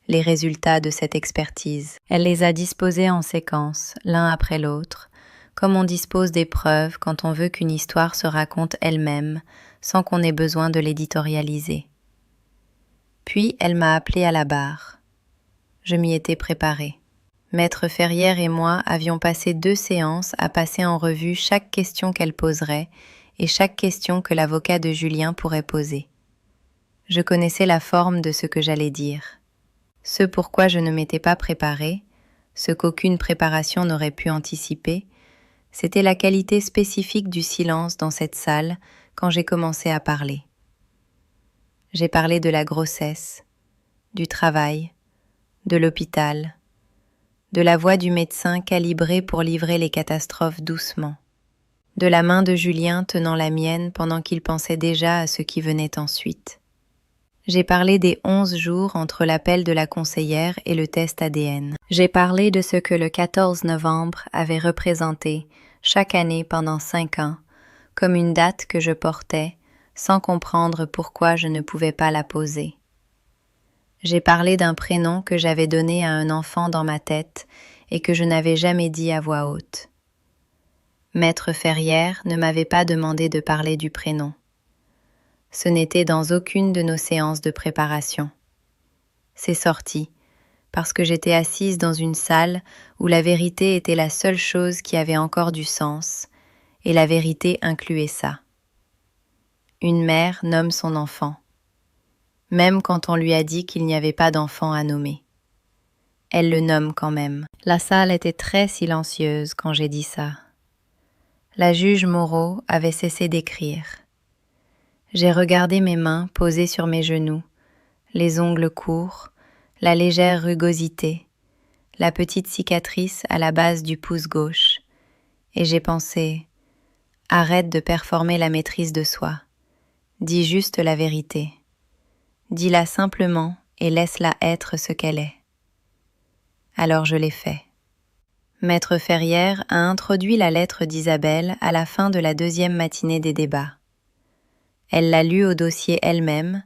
Les résultats de cette expertise. Elle les a disposés en séquence, l'un après l'autre, comme on dispose des preuves quand on veut qu'une histoire se raconte elle-même, sans qu'on ait besoin de l'éditorialiser. Puis elle m'a appelé à la barre. Je m'y étais préparée. Maître Ferrière et moi avions passé 2 séances à passer en revue chaque question qu'elle poserait et chaque question que l'avocat de Julien pourrait poser. Je connaissais la forme de ce que j'allais dire. Ce pourquoi je ne m'étais pas préparée, ce qu'aucune préparation n'aurait pu anticiper, c'était la qualité spécifique du silence dans cette salle quand j'ai commencé à parler. J'ai parlé de la grossesse, du travail, de l'hôpital, de la voix du médecin calibrée pour livrer les catastrophes doucement, de la main de Julien tenant la mienne pendant qu'il pensait déjà à ce qui venait ensuite. J'ai parlé des 11 jours entre l'appel de la conseillère et le test ADN. J'ai parlé de ce que le 14 novembre avait représenté chaque année pendant 5 ans, comme une date que je portais, sans comprendre pourquoi je ne pouvais pas la poser. J'ai parlé d'un prénom que j'avais donné à un enfant dans ma tête et que je n'avais jamais dit à voix haute. Maître Ferrière ne m'avait pas demandé de parler du prénom. Ce n'était dans aucune de nos séances de préparation. C'est sorti, parce que j'étais assise dans une salle où la vérité était la seule chose qui avait encore du sens, et la vérité incluait ça. Une mère nomme son enfant, même quand on lui a dit qu'il n'y avait pas d'enfant à nommer. Elle le nomme quand même. La salle était très silencieuse quand j'ai dit ça. La juge Moreau avait cessé d'écrire. J'ai regardé mes mains posées sur mes genoux, les ongles courts, la légère rugosité, la petite cicatrice à la base du pouce gauche, et j'ai pensé « Arrête de performer la maîtrise de soi, dis juste la vérité, dis-la simplement et laisse-la être ce qu'elle est. » Alors je l'ai fait. Maître Ferrière a introduit la lettre d'Isabelle à la fin de la deuxième matinée des débats. Elle l'a lue au dossier elle-même,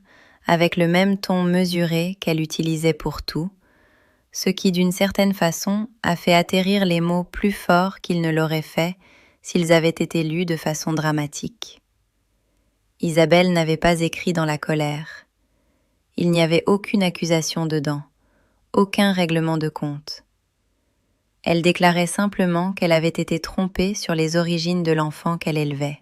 avec le même ton mesuré qu'elle utilisait pour tout, ce qui d'une certaine façon a fait atterrir les mots plus fort qu'ils ne l'auraient fait s'ils avaient été lus de façon dramatique. Isabelle n'avait pas écrit dans la colère. Il n'y avait aucune accusation dedans, aucun règlement de compte. Elle déclarait simplement qu'elle avait été trompée sur les origines de l'enfant qu'elle élevait.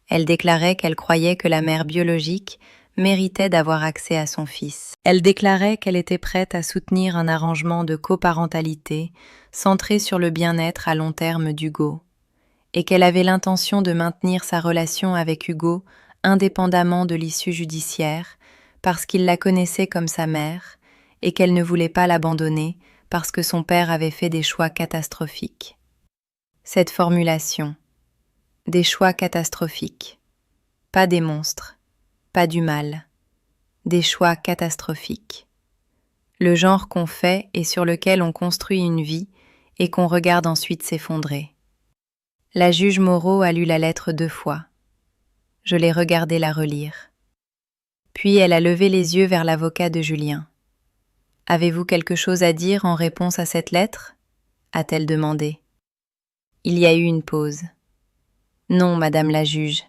Elle déclarait qu'elle croyait que la mère biologique méritait d'avoir accès à son fils. Elle déclarait qu'elle était prête à soutenir un arrangement de coparentalité centré sur le bien-être à long terme d'Hugo, et qu'elle avait l'intention de maintenir sa relation avec Hugo indépendamment de l'issue judiciaire, parce qu'il la connaissait comme sa mère, et qu'elle ne voulait pas l'abandonner parce que son père avait fait des choix catastrophiques. Cette formulation, des choix catastrophiques, pas des monstres, pas du mal, des choix catastrophiques. Le genre qu'on fait et sur lequel on construit une vie et qu'on regarde ensuite s'effondrer. La juge Moreau a lu la lettre 2 fois. Je l'ai regardée la relire. Puis elle a levé les yeux vers l'avocat de Julien. « Avez-vous quelque chose à dire en réponse à cette lettre ?» a-t-elle demandé. Il y a eu une pause. « Non, madame la juge »,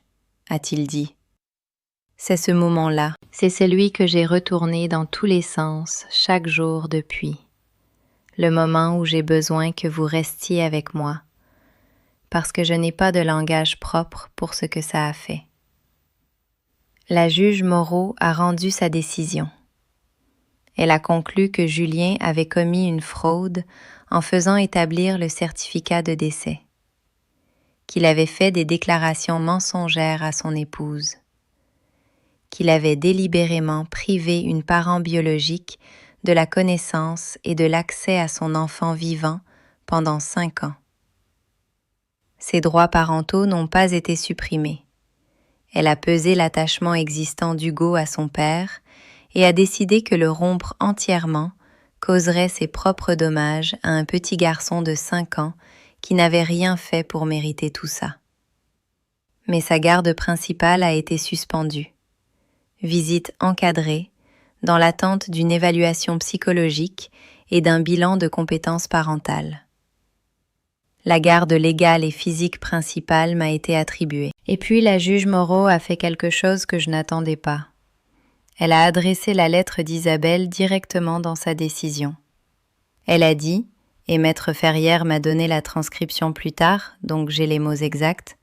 a-t-il dit. C'est ce moment-là, c'est celui que j'ai retourné dans tous les sens chaque jour depuis. Le moment où j'ai besoin que vous restiez avec moi, parce que je n'ai pas de langage propre pour ce que ça a fait. La juge Moreau a rendu sa décision. Elle a conclu que Julien avait commis une fraude en faisant établir le certificat de décès, qu'il avait fait des déclarations mensongères à son épouse, qu'il avait délibérément privé une parent biologique de la connaissance et de l'accès à son enfant vivant pendant 5 ans. Ses droits parentaux n'ont pas été supprimés. Elle a pesé l'attachement existant d'Hugo à son père et a décidé que le rompre entièrement causerait ses propres dommages à un petit garçon de 5 ans qui n'avait rien fait pour mériter tout ça. Mais sa garde principale a été suspendue. Visite encadrée, dans l'attente d'une évaluation psychologique et d'un bilan de compétences parentales. La garde légale et physique principale m'a été attribuée. Et puis la juge Moreau a fait quelque chose que je n'attendais pas. Elle a adressé la lettre d'Isabelle directement dans sa décision. Elle a dit, et maître Ferrière m'a donné la transcription plus tard, donc j'ai les mots exacts,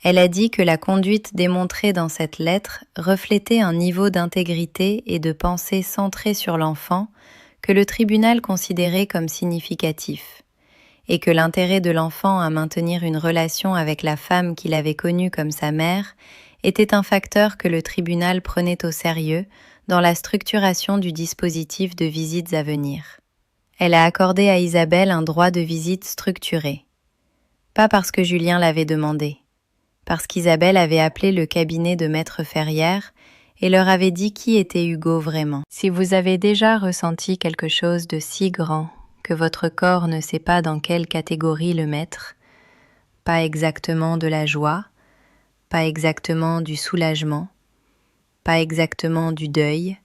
elle a dit que la conduite démontrée dans cette lettre reflétait un niveau d'intégrité et de pensée centré sur l'enfant que le tribunal considérait comme significatif, et que l'intérêt de l'enfant à maintenir une relation avec la femme qu'il avait connue comme sa mère était un facteur que le tribunal prenait au sérieux dans la structuration du dispositif de visites à venir. Elle a accordé à Isabelle un droit de visite structuré. Pas parce que Julien l'avait demandé, parce qu'Isabelle avait appelé le cabinet de maître Ferrière et leur avait dit qui était Hugo vraiment. Si vous avez déjà ressenti quelque chose de si grand que votre corps ne sait pas dans quelle catégorie le mettre, pas exactement de la joie, pas exactement du soulagement, pas exactement du deuil,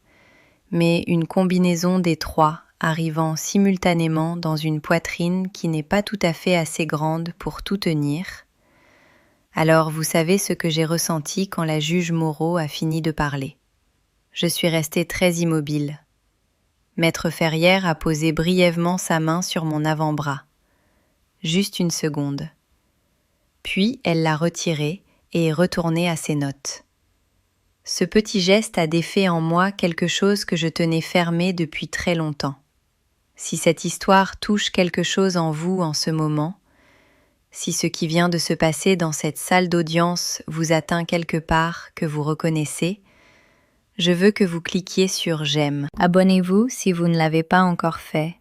mais une combinaison des trois arrivant simultanément dans une poitrine qui n'est pas tout à fait assez grande pour tout tenir. Alors vous savez ce que j'ai ressenti quand la juge Moreau a fini de parler. Je suis restée très immobile. Maître Ferrière a posé brièvement sa main sur mon avant-bras. Juste une seconde. Puis elle l'a retirée et est retournée à ses notes. Ce petit geste a défait en moi quelque chose que je tenais fermé depuis très longtemps. Si cette histoire touche quelque chose en vous en ce moment, si ce qui vient de se passer dans cette salle d'audience vous atteint quelque part que vous reconnaissez, je veux que vous cliquiez sur j'aime. Abonnez-vous si vous ne l'avez pas encore fait,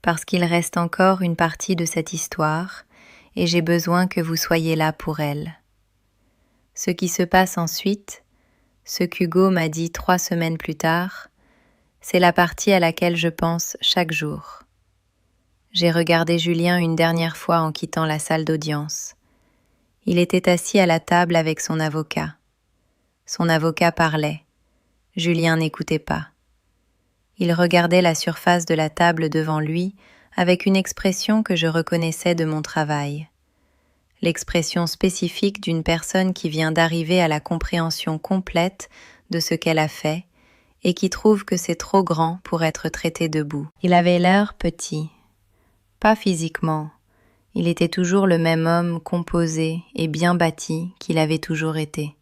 parce qu'il reste encore une partie de cette histoire et j'ai besoin que vous soyez là pour elle. Ce qui se passe ensuite, ce qu'Hugo m'a dit 3 semaines plus tard, c'est la partie à laquelle je pense chaque jour. J'ai regardé Julien une dernière fois en quittant la salle d'audience. Il était assis à la table avec son avocat. Son avocat parlait. Julien n'écoutait pas. Il regardait la surface de la table devant lui avec une expression que je reconnaissais de mon travail. L'expression spécifique d'une personne qui vient d'arriver à la compréhension complète de ce qu'elle a fait et qui trouve que c'est trop grand pour être traité debout. Il avait l'air petit. Pas physiquement. Il était toujours le même homme composé et bien bâti qu'il avait toujours été.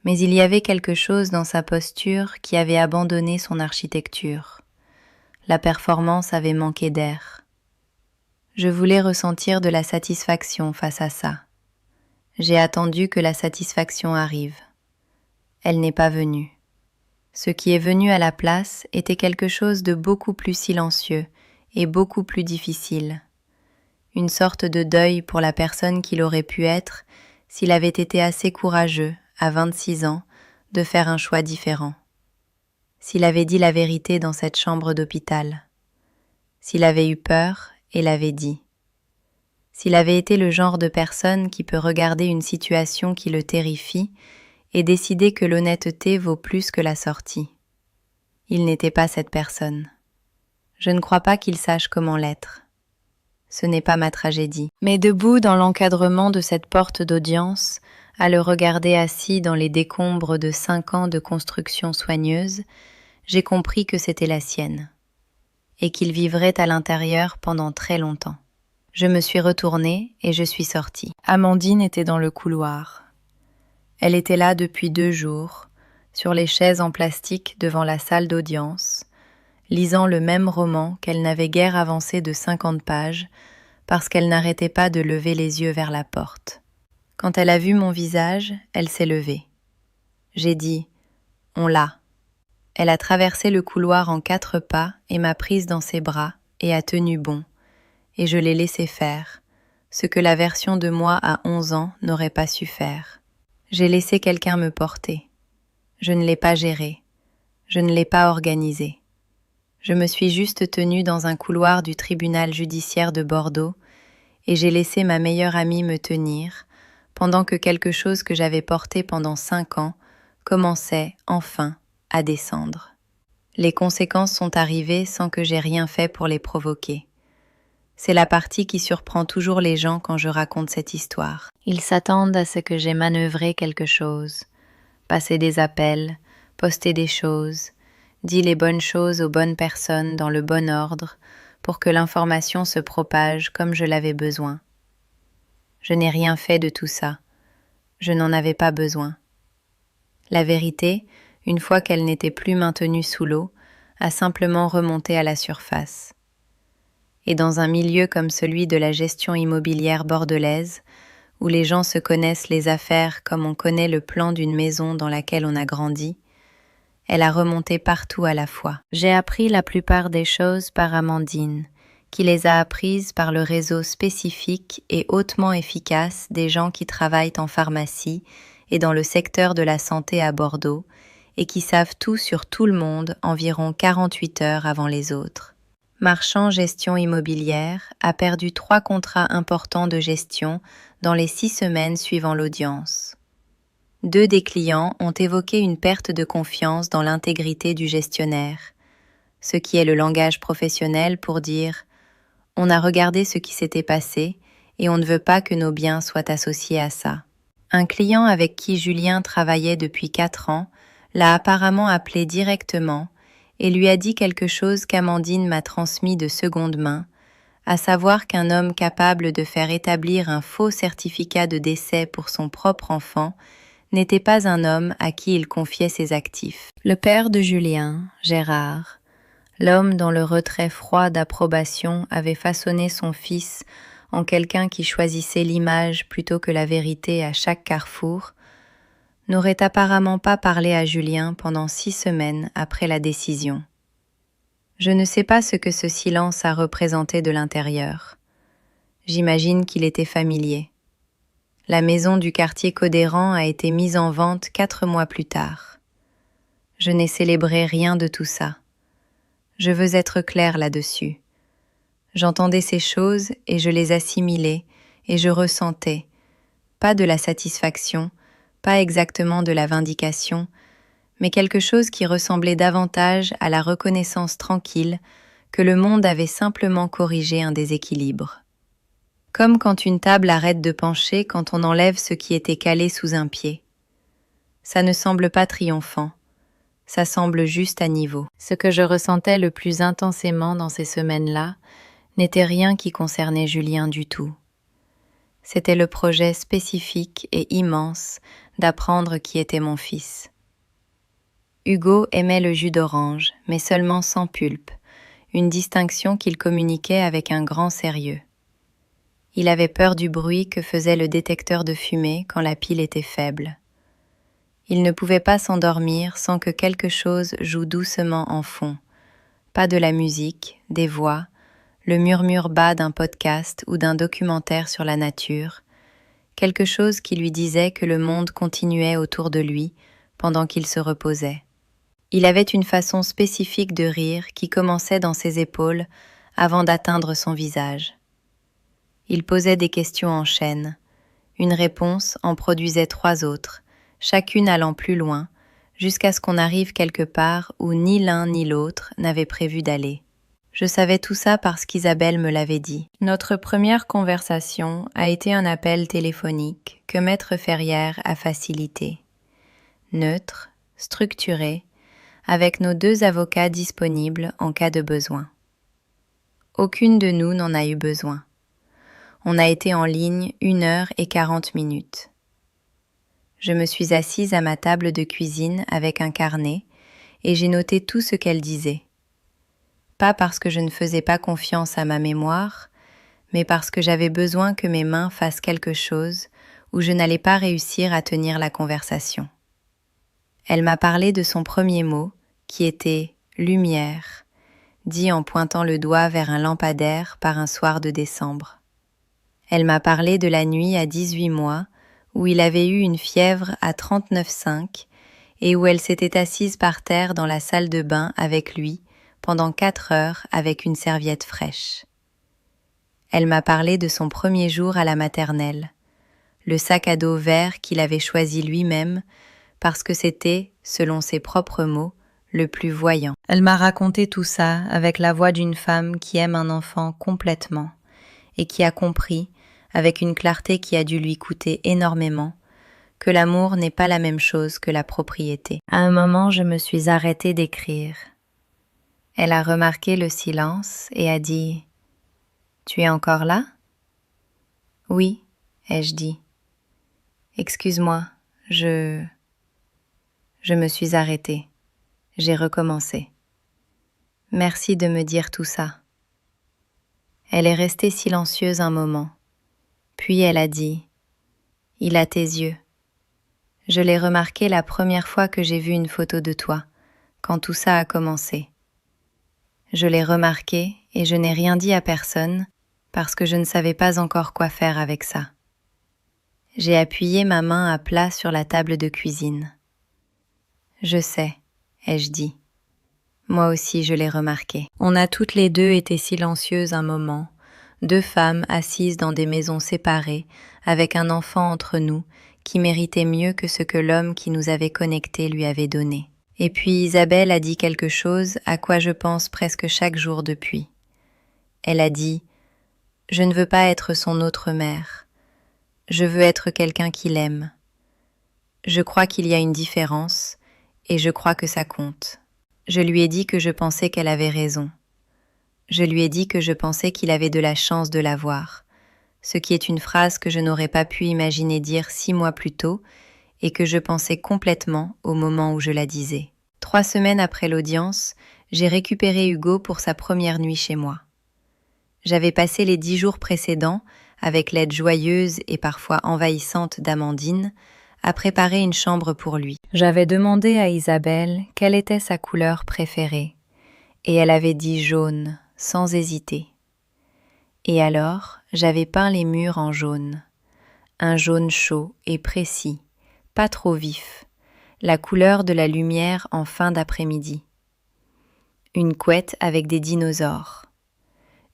Mais il y avait quelque chose dans sa posture qui avait abandonné son architecture. La performance avait manqué d'air. Je voulais ressentir de la satisfaction face à ça. J'ai attendu que la satisfaction arrive. Elle n'est pas venue. Ce qui est venu à la place était quelque chose de beaucoup plus silencieux et beaucoup plus difficile. Une sorte de deuil pour la personne qu'il aurait pu être s'il avait été assez courageux, à 26 ans, de faire un choix différent. S'il avait dit la vérité dans cette chambre d'hôpital. S'il avait eu peur et l'avait dit. S'il avait été le genre de personne qui peut regarder une situation qui le terrifie et décider que l'honnêteté vaut plus que la sortie. Il n'était pas cette personne. Je ne crois pas qu'il sache comment l'être. Ce n'est pas ma tragédie. Mais debout dans l'encadrement de cette porte d'audience, à le regarder assis dans les décombres de 5 ans de construction soigneuse, j'ai compris que c'était la sienne, et qu'il vivrait à l'intérieur pendant très longtemps. Je me suis retournée et je suis sortie. Amandine était dans le couloir. Elle était là depuis 2 jours, sur les chaises en plastique devant la salle d'audience, lisant le même roman qu'elle n'avait guère avancé de 50 pages, parce qu'elle n'arrêtait pas de lever les yeux vers la porte. Quand elle a vu mon visage, elle s'est levée. J'ai dit « On l'a ». Elle a traversé le couloir en 4 pas et m'a prise dans ses bras et a tenu bon, et je l'ai laissé faire, ce que la version de moi à 11 ans n'aurait pas su faire. J'ai laissé quelqu'un me porter. Je ne l'ai pas géré. Je ne l'ai pas organisé. Je me suis juste tenue dans un couloir du tribunal judiciaire de Bordeaux et j'ai laissé ma meilleure amie me tenir pendant que quelque chose que j'avais porté pendant 5 ans commençait, enfin, à descendre. Les conséquences sont arrivées sans que j'aie rien fait pour les provoquer. C'est la partie qui surprend toujours les gens quand je raconte cette histoire. Ils s'attendent à ce que j'ai manœuvré quelque chose, passé des appels, posté des choses, dit les bonnes choses aux bonnes personnes dans le bon ordre pour que l'information se propage comme je l'avais besoin. Je n'ai rien fait de tout ça. Je n'en avais pas besoin. La vérité, une fois qu'elle n'était plus maintenue sous l'eau, a simplement remonté à la surface. Et dans un milieu comme celui de la gestion immobilière bordelaise, où les gens se connaissent les affaires comme on connaît le plan d'une maison dans laquelle on a grandi, elle a remonté partout à la fois. J'ai appris la plupart des choses par Amandine, qui les a apprises par le réseau spécifique et hautement efficace des gens qui travaillent en pharmacie et dans le secteur de la santé à Bordeaux, et qui savent tout sur tout le monde environ 48 heures avant les autres. Marchand Gestion Immobilière a perdu 3 contrats importants de gestion dans les 6 semaines suivant l'audience. 2 des clients ont évoqué une perte de confiance dans l'intégrité du gestionnaire, ce qui est le langage professionnel pour dire « on a regardé ce qui s'était passé et on ne veut pas que nos biens soient associés à ça ». Un client avec qui Julien travaillait depuis 4 ans l'a apparemment appelé directement et lui a dit quelque chose qu'Amandine m'a transmis de seconde main, à savoir qu'un homme capable de faire établir un faux certificat de décès pour son propre enfant n'était pas un homme à qui il confiait ses actifs. Le père de Julien, Gérard, L'homme dont le retrait froid d'approbation avait façonné son fils en quelqu'un qui choisissait l'image plutôt que la vérité à chaque carrefour, n'aurait apparemment pas parlé à Julien pendant 6 semaines après la décision. Je ne sais pas ce que ce silence a représenté de l'intérieur. J'imagine qu'il était familier. La maison du quartier Codéran a été mise en vente 4 mois plus tard. Je n'ai célébré rien de tout ça. Je veux être claire là-dessus. J'entendais ces choses et je les assimilais et je ressentais, pas de la satisfaction, pas exactement de la vindication, mais quelque chose qui ressemblait davantage à la reconnaissance tranquille que le monde avait simplement corrigé un déséquilibre. Comme quand une table arrête de pencher quand on enlève ce qui était calé sous un pied. Ça ne semble pas triomphant, ça semble juste à niveau. Ce que je ressentais le plus intensément dans ces semaines-là n'était rien qui concernait Julien du tout. C'était le projet spécifique et immense d'apprendre qui était mon fils. Hugo aimait le jus d'orange, mais seulement sans pulpe, une distinction qu'il communiquait avec un grand sérieux. Il avait peur du bruit que faisait le détecteur de fumée quand la pile était faible. Il ne pouvait pas s'endormir sans que quelque chose joue doucement en fond. Pas de la musique, des voix, le murmure bas d'un podcast ou d'un documentaire sur la nature, quelque chose qui lui disait que le monde continuait autour de lui pendant qu'il se reposait. Il avait une façon spécifique de rire qui commençait dans ses épaules avant d'atteindre son visage. Il posait des questions en chaîne. Une réponse en produisait 3 autres, chacune allant plus loin, jusqu'à ce qu'on arrive quelque part où ni l'un ni l'autre n'avait prévu d'aller. Je savais tout ça parce qu'Isabelle me l'avait dit. Notre première conversation a été un appel téléphonique que Maître Ferrière a facilité. Neutre, structuré, avec nos 2 avocats disponibles en cas de besoin. Aucune de nous n'en a eu besoin. On a été en ligne 1h40. Je me suis assise à ma table de cuisine avec un carnet et j'ai noté tout ce qu'elle disait. Pas parce que je ne faisais pas confiance à ma mémoire, mais parce que j'avais besoin que mes mains fassent quelque chose où je n'allais pas réussir à tenir la conversation. Elle m'a parlé de son premier mot, qui était « lumière », dit en pointant le doigt vers un lampadaire par un soir de décembre. Elle m'a parlé de la nuit à 18 mois, où il avait eu une fièvre à 39,5 et où elle s'était assise par terre dans la salle de bain avec lui pendant 4 heures avec une serviette fraîche. Elle m'a parlé de son premier jour à la maternelle, le sac à dos vert qu'il avait choisi lui-même parce que c'était, selon ses propres mots, le plus voyant. Elle m'a raconté tout ça avec la voix d'une femme qui aime un enfant complètement et qui a compris, avec une clarté qui a dû lui coûter énormément, que l'amour n'est pas la même chose que la propriété. À un moment, je me suis arrêtée d'écrire. Elle a remarqué le silence et a dit « Tu es encore là ?»« Oui, ai-je dit. Excuse-moi, je me suis arrêtée. J'ai recommencé. Merci de me dire tout ça. » Elle est restée silencieuse un moment. Puis elle a dit « Il a tes yeux. » Je l'ai remarqué la première fois que j'ai vu une photo de toi, quand tout ça a commencé. Je l'ai remarqué et je n'ai rien dit à personne parce que je ne savais pas encore quoi faire avec ça. J'ai appuyé ma main à plat sur la table de cuisine. Je sais, ai-je dit. Moi aussi je l'ai remarqué. On a toutes les deux été silencieuses un moment, 2 femmes assises dans des maisons séparées, avec un enfant entre nous, qui méritait mieux que ce que l'homme qui nous avait connectés lui avait donné. Et puis Isabelle a dit quelque chose à quoi je pense presque chaque jour depuis. Elle a dit « Je ne veux pas être son autre mère. Je veux être quelqu'un qui l'aime. Je crois qu'il y a une différence, et je crois que ça compte. » Je lui ai dit que je pensais qu'elle avait raison. Je lui ai dit que je pensais qu'il avait de la chance de l'avoir, ce qui est une phrase que je n'aurais pas pu imaginer dire 6 mois plus tôt et que je pensais complètement au moment où je la disais. 3 semaines après l'audience, j'ai récupéré Hugo pour sa première nuit chez moi. J'avais passé les 10 jours précédents, avec l'aide joyeuse et parfois envahissante d'Amandine, à préparer une chambre pour lui. J'avais demandé à Isabelle quelle était sa couleur préférée, et elle avait dit jaune, sans hésiter. Et alors, j'avais peint les murs en jaune. Un jaune chaud et précis, pas trop vif, la couleur de la lumière en fin d'après-midi. Une couette avec des dinosaures.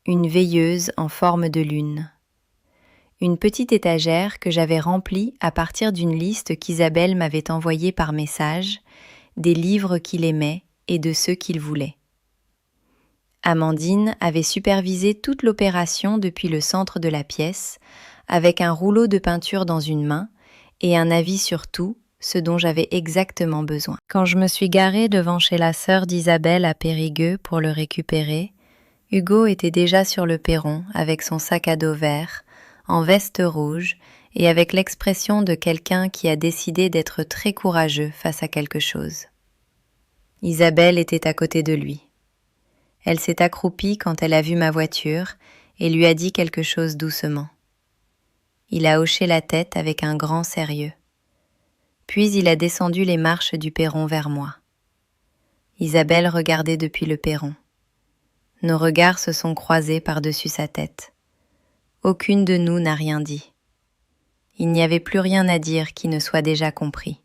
Une veilleuse en forme de lune. Une petite étagère que j'avais remplie à partir d'une liste qu'Isabelle m'avait envoyée par message, des livres qu'il aimait et de ceux qu'il voulait. Amandine avait supervisé toute l'opération depuis le centre de la pièce, avec un rouleau de peinture dans une main et un avis sur tout, ce dont j'avais exactement besoin. Quand je me suis garée devant chez la sœur d'Isabelle à Périgueux pour le récupérer, Hugo était déjà sur le perron avec son sac à dos vert, en veste rouge et avec l'expression de quelqu'un qui a décidé d'être très courageux face à quelque chose. Isabelle était à côté de lui. Elle s'est accroupie quand elle a vu ma voiture et lui a dit quelque chose doucement. Il a hoché la tête avec un grand sérieux. Puis il a descendu les marches du perron vers moi. Isabelle regardait depuis le perron. Nos regards se sont croisés par-dessus sa tête. Aucune de nous n'a rien dit. Il n'y avait plus rien à dire qui ne soit déjà compris.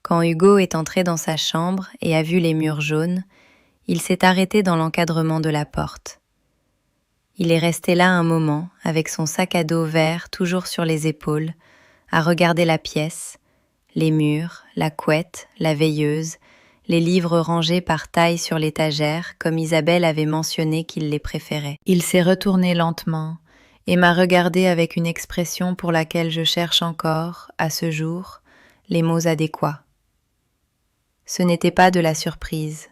Quand Hugo est entré dans sa chambre et a vu les murs jaunes, il s'est arrêté dans l'encadrement de la porte. Il est resté là un moment, avec son sac à dos vert toujours sur les épaules, à regarder la pièce, les murs, la couette, la veilleuse, les livres rangés par taille sur l'étagère, comme Isabelle avait mentionné qu'il les préférait. Il s'est retourné lentement et m'a regardé avec une expression pour laquelle je cherche encore, à ce jour, les mots adéquats. Ce n'était pas de la surprise.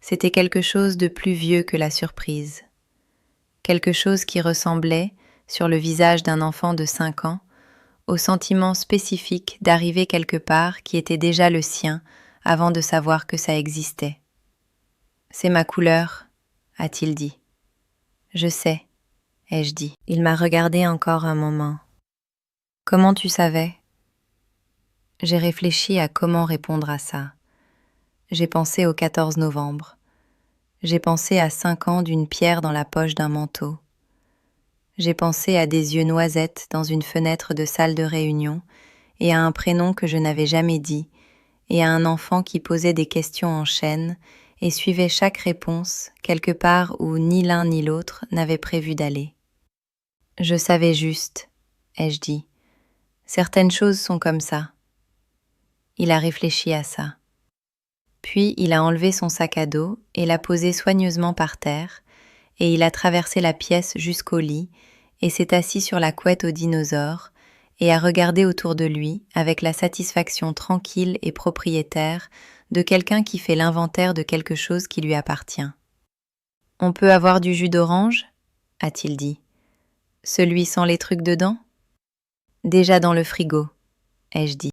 C'était quelque chose de plus vieux que la surprise. Quelque chose qui ressemblait, sur le visage d'un enfant de 5 ans, au sentiment spécifique d'arriver quelque part qui était déjà le sien avant de savoir que ça existait. « C'est ma couleur », a-t-il dit. « Je sais », ai-je dit. Il m'a regardé encore un moment. « Comment tu savais ?» J'ai réfléchi à comment répondre à ça. J'ai pensé au 14 novembre. J'ai pensé à 5 ans d'une pierre dans la poche d'un manteau. J'ai pensé à des yeux noisettes dans une fenêtre de salle de réunion et à un prénom que je n'avais jamais dit et à un enfant qui posait des questions en chaîne et suivait chaque réponse quelque part où ni l'un ni l'autre n'avait prévu d'aller. Je savais juste, ai-je dit. Certaines choses sont comme ça. Il a réfléchi à ça. Puis il a enlevé son sac à dos et l'a posé soigneusement par terre, et il a traversé la pièce jusqu'au lit et s'est assis sur la couette aux dinosaures et a regardé autour de lui avec la satisfaction tranquille et propriétaire de quelqu'un qui fait l'inventaire de quelque chose qui lui appartient. « On peut avoir du jus d'orange » a-t-il dit. « Celui sans les trucs dedans ?»« Déjà dans le frigo » ai-je dit.